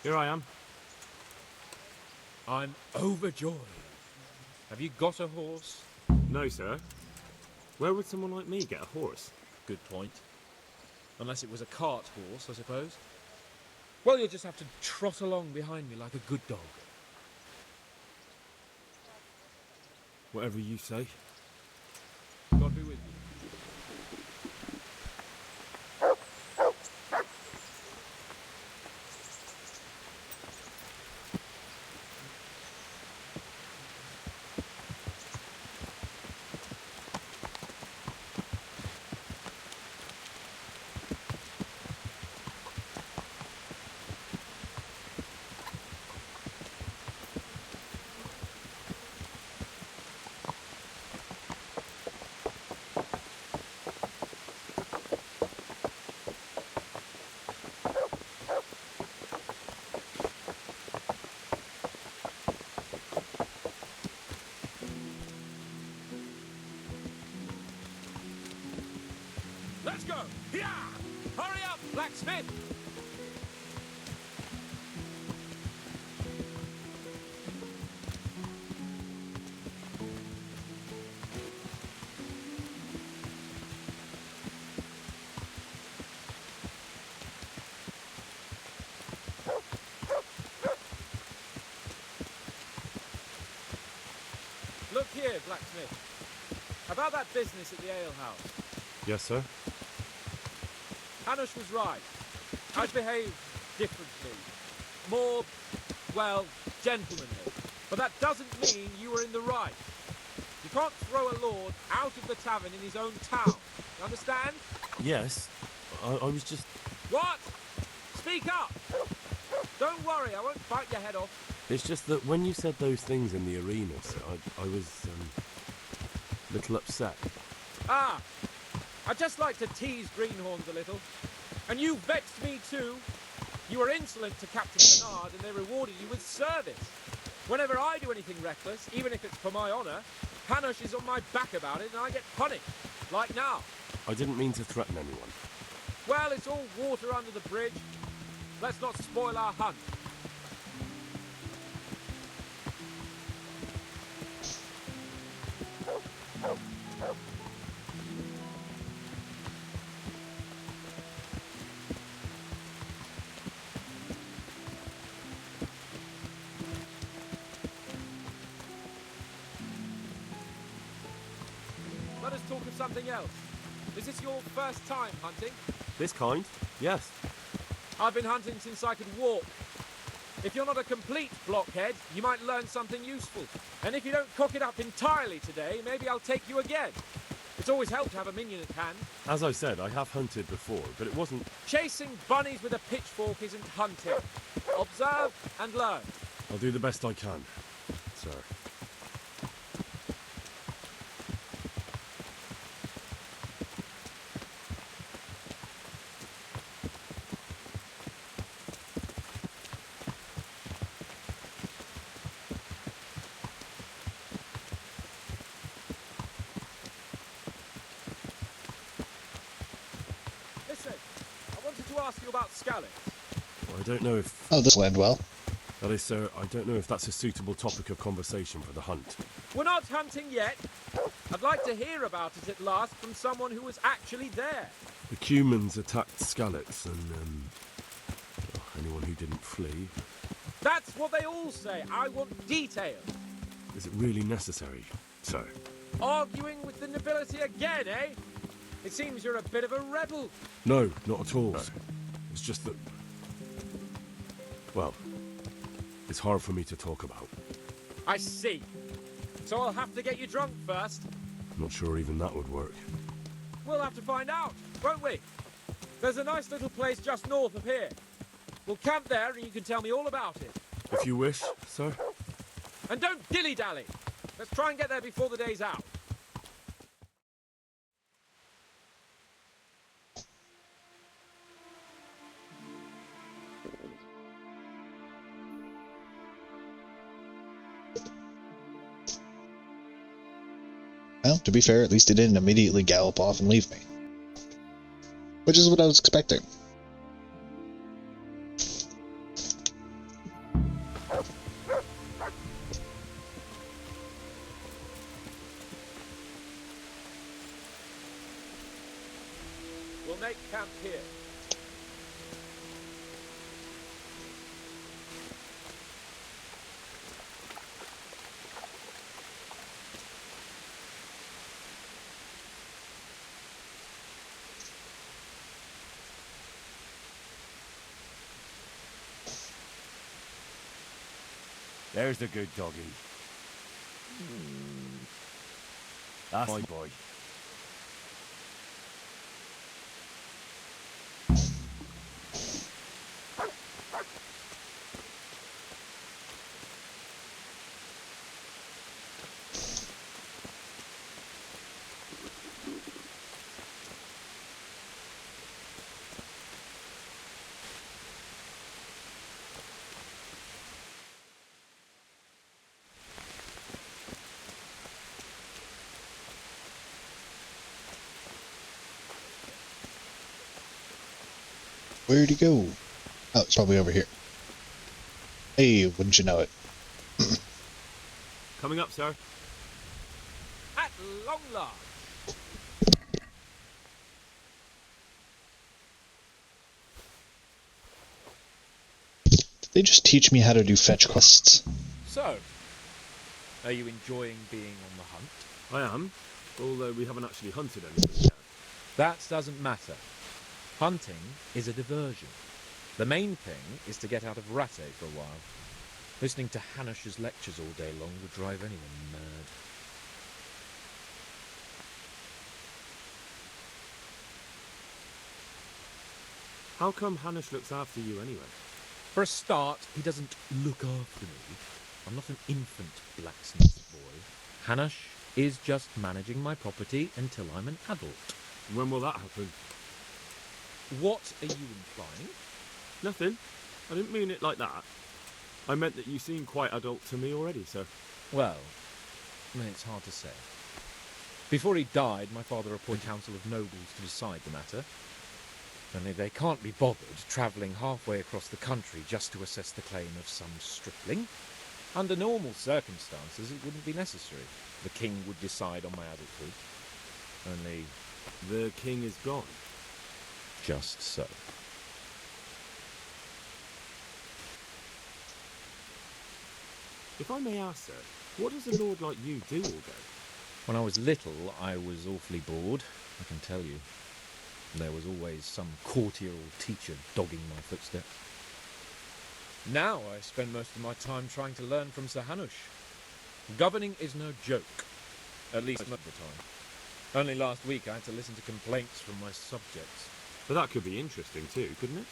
Here I am. I'm overjoyed. Have you got a horse? No, sir. Where would someone like me get a horse? Good point. Unless it was a cart horse, I suppose. Well, you'll just have to trot along behind me like a good dog. Whatever you say. God be with you. Let's go! Yeah! Hurry up, blacksmith! Look here, blacksmith. About that business at the alehouse. Yes, sir. Hanush was right. I behaved differently. More, well, gentlemanly. But that doesn't mean you were in the right. You can't throw a lord out of the tavern in his own town. You understand? Yes. I was just... What? Speak up! Don't worry, I won't bite your head off. It's just that when you said those things in the arena, sir, I was, a little upset. Ah! I just like to tease greenhorns a little. And you vexed me too. You were insolent to Captain Bernard and they rewarded you with service. Whenever I do anything reckless, even if it's for my honour, Hanush is on my back about it and I get punished. Like now. I didn't mean to threaten anyone. Well, it's all water under the bridge. Let's not spoil our hunt. Let us talk of something else. Is this your first time hunting? This kind? Yes. I've been hunting since I could walk. If you're not a complete blockhead, you might learn something useful. And if you don't cock it up entirely today, maybe I'll take you again. It's always helped to have a minion at hand. As I said, I have hunted before, but it wasn't... Chasing bunnies with a pitchfork isn't hunting. Observe and learn. I'll do the best I can, sir. ask you about Scally? I don't know if... Oh, this will end well. That is, sir, I don't know if that's a suitable topic of conversation for the hunt. We're not hunting yet. I'd like to hear about it at last from someone who was actually there. The Cumans attacked Skalitz and, anyone who didn't flee. That's what they all say. I want details. Is it really necessary, sir? Arguing with the nobility again, eh? It seems you're a bit of a rebel. No, not at all. It's just that... Well, it's hard for me to talk about. I see. So I'll have to get you drunk first. Not sure even that would work. We'll have to find out, won't we? There's a nice little place just north of here. We'll camp there and you can tell me all about it. If you wish, sir. And don't dilly-dally. Let's try and get there before the day's out. Well, to be fair, at least he didn't immediately gallop off and leave me. Which is what I was expecting. We'll make camp here. There's the good doggy. That's my boy. Where'd he go? Oh, it's probably over here. Hey, wouldn't you know it? Coming up, sir. At long last. Did they just teach me how to do fetch quests? So, are you enjoying being on the hunt? I am, although we haven't actually hunted anything yet. That doesn't matter. Hunting is a diversion. The main thing is to get out of Rattay for a while. Listening to Hanush's lectures all day long would drive anyone mad. How come Hanush looks after you anyway? For a start, he doesn't look after me. I'm not an infant blacksmith boy. Hanush is just managing my property until I'm an adult. When will that happen? What are you implying? Nothing. I didn't mean it like that. I meant that you seem quite adult to me already, sir. Well, it's hard to say. Before he died, my father appointed a council of nobles to decide the matter. Only they can't be bothered travelling halfway across the country just to assess the claim of some stripling. Under normal circumstances, it wouldn't be necessary. The king would decide on my adulthood. Only... the king is gone. Just so. If I may ask, sir, what does a lord like you do all day? When I was little, I was awfully bored, I can tell you. There was always some courtier or teacher dogging my footsteps. Now I spend most of my time trying to learn from Sir Hanush. Governing is no joke, at least most of the time. Only last week I had to listen to complaints from my subjects. But that could be interesting too, couldn't it?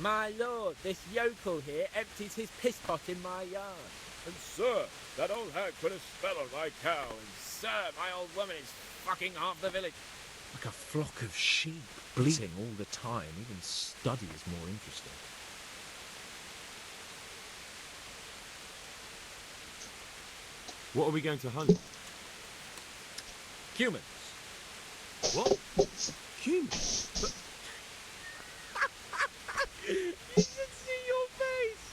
My lord, this yokel here empties his piss pot in my yard. And sir, that old hag put a spell on my cow, and Sir, my old woman is fucking half the village. Like a flock of sheep, bleating all the time. Even study is more interesting. What are we going to hunt? Humans. What? Hugh, but... You should see your face!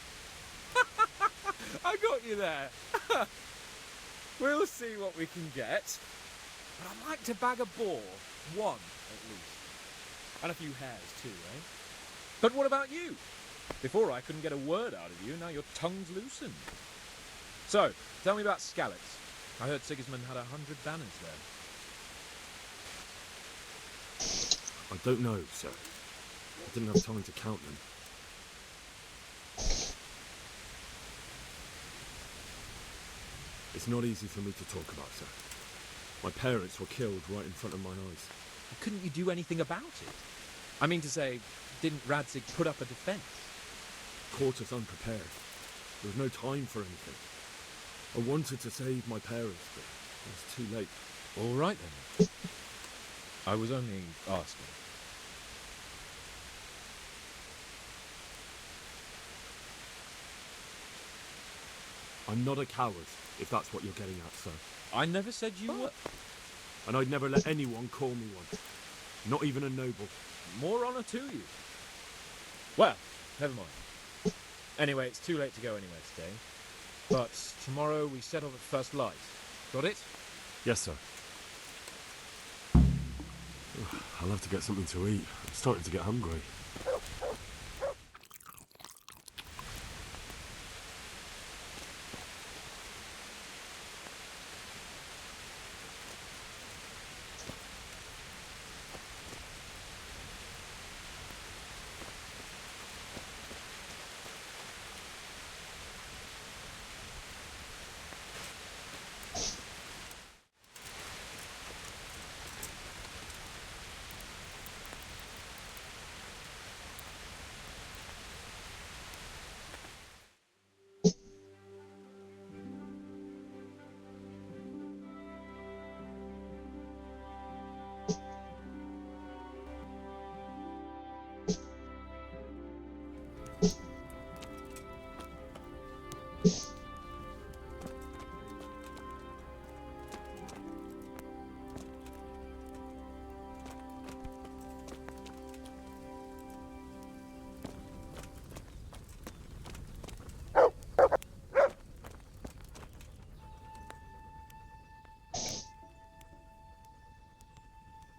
I got you there. We'll see what we can get. But I'd like to bag a boar. One, at least. And a few hares, too, eh? But what about you? Before I couldn't get a word out of you, now your tongue's loosened. So, tell me about Skalitz. I heard Sigismund had 100 banners there. I don't know, sir. I didn't have time to count them. It's not easy for me to talk about, sir. My parents were killed right in front of my eyes. Couldn't you do anything about it? I mean to say, didn't Radzig put up a defence? Caught us unprepared. There was no time for anything. I wanted to save my parents, but it was too late. All right then. I was only asking. I'm not a coward, if that's what you're getting at, sir. I never said you were. And I'd never let anyone call me one. Not even a noble. More honour to you. Well, never mind. Anyway, it's too late to go anywhere today. But tomorrow we set off at first light. Got it? Yes, sir. I'll have to get something to eat. I'm starting to get hungry.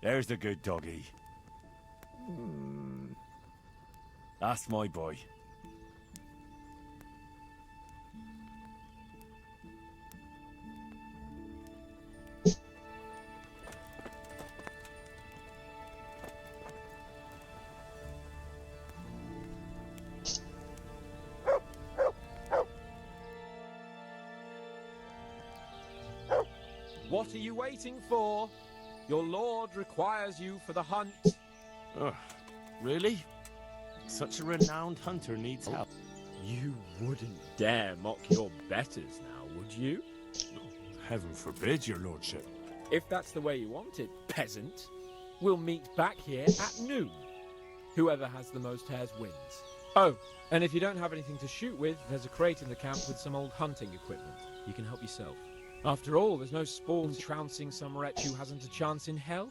There's the good doggy. That's my boy. What are you waiting for? Your lord requires you for the hunt. Really? Such a renowned hunter needs help. You wouldn't dare mock your betters now, would you? Heaven forbid, your lordship. If that's the way you want it, peasant, we'll meet back here at noon. Whoever has the most hares wins. Oh, and if you don't have anything to shoot with, there's a crate in the camp with some old hunting equipment. You can help yourself. After all, there's no spawn trouncing some wretch who hasn't a chance in hell.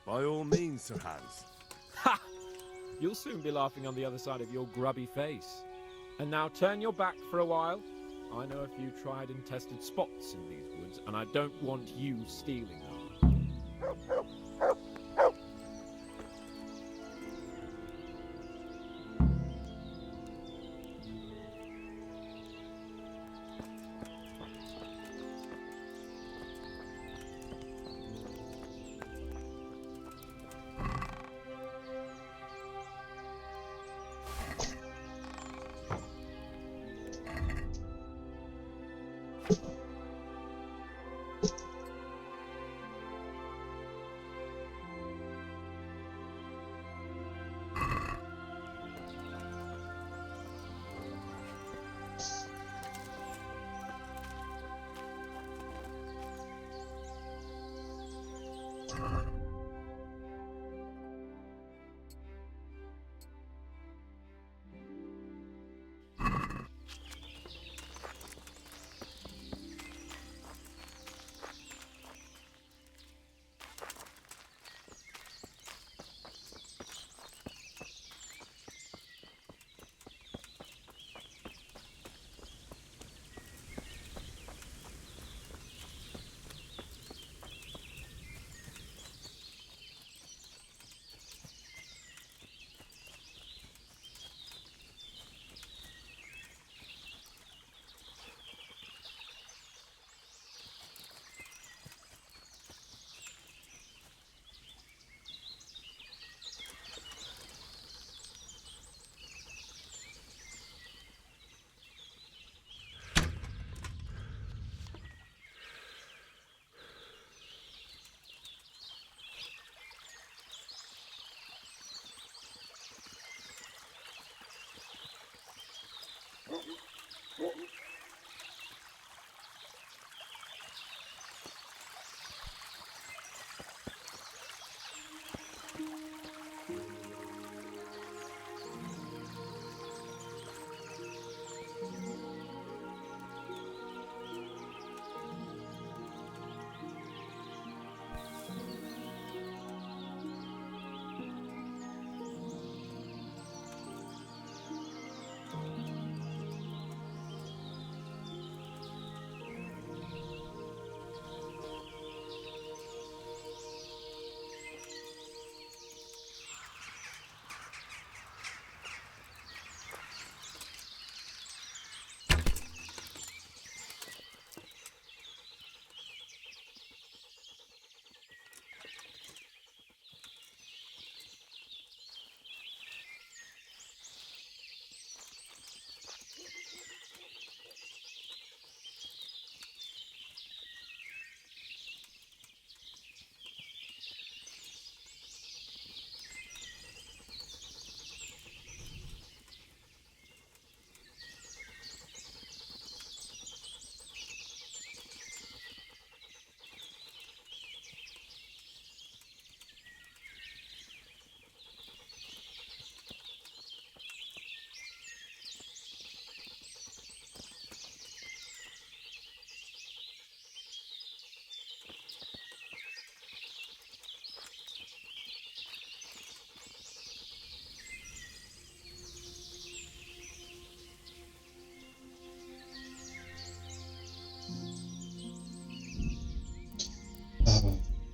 By all means, Sir Hans. Ha! You'll soon be laughing on the other side of your grubby face. And now turn your back for a while. I know a few tried and tested spots in these woods, and I don't want you stealing them.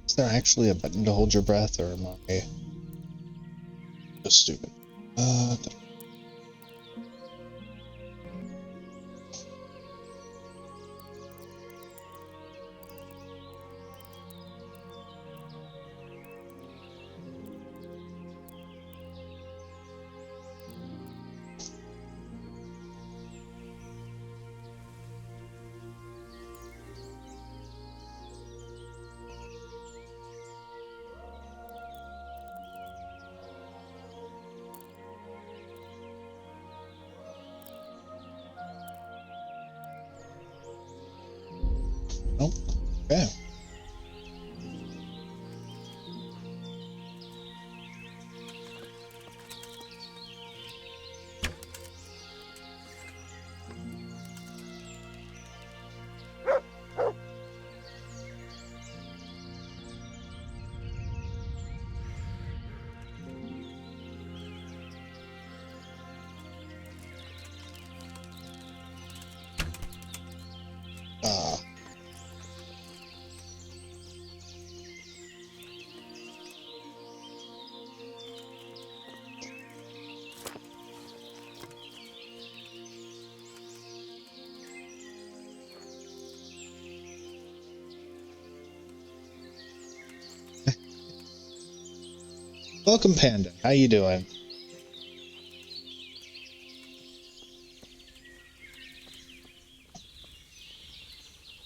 Is there actually a button to hold your breath, or am I just stupid? Oh, okay. Welcome, Panda. How you doing?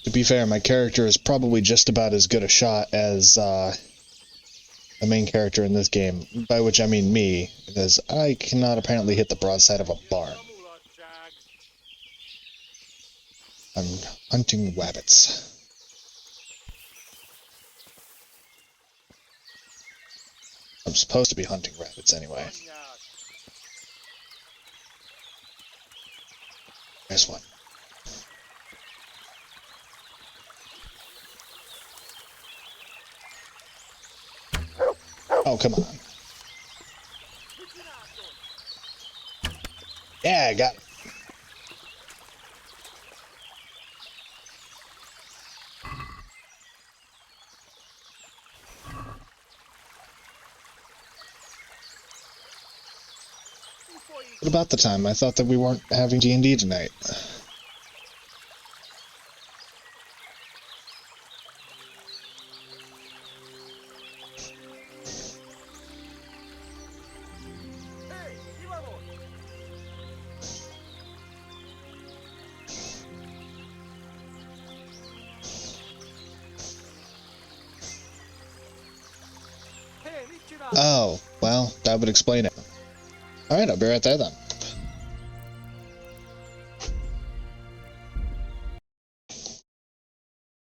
To be fair, my character is probably just about as good a shot as the main character in this game, by which I mean me, because I cannot apparently hit the broadside of a barn. I'm hunting rabbits. I'm supposed to be hunting rabbits anyway. There's one. Oh, come on. Yeah, I got it. What about the time? I thought that we weren't having D&D tonight. Oh, well, that would explain it. Alright, I'll be right there then.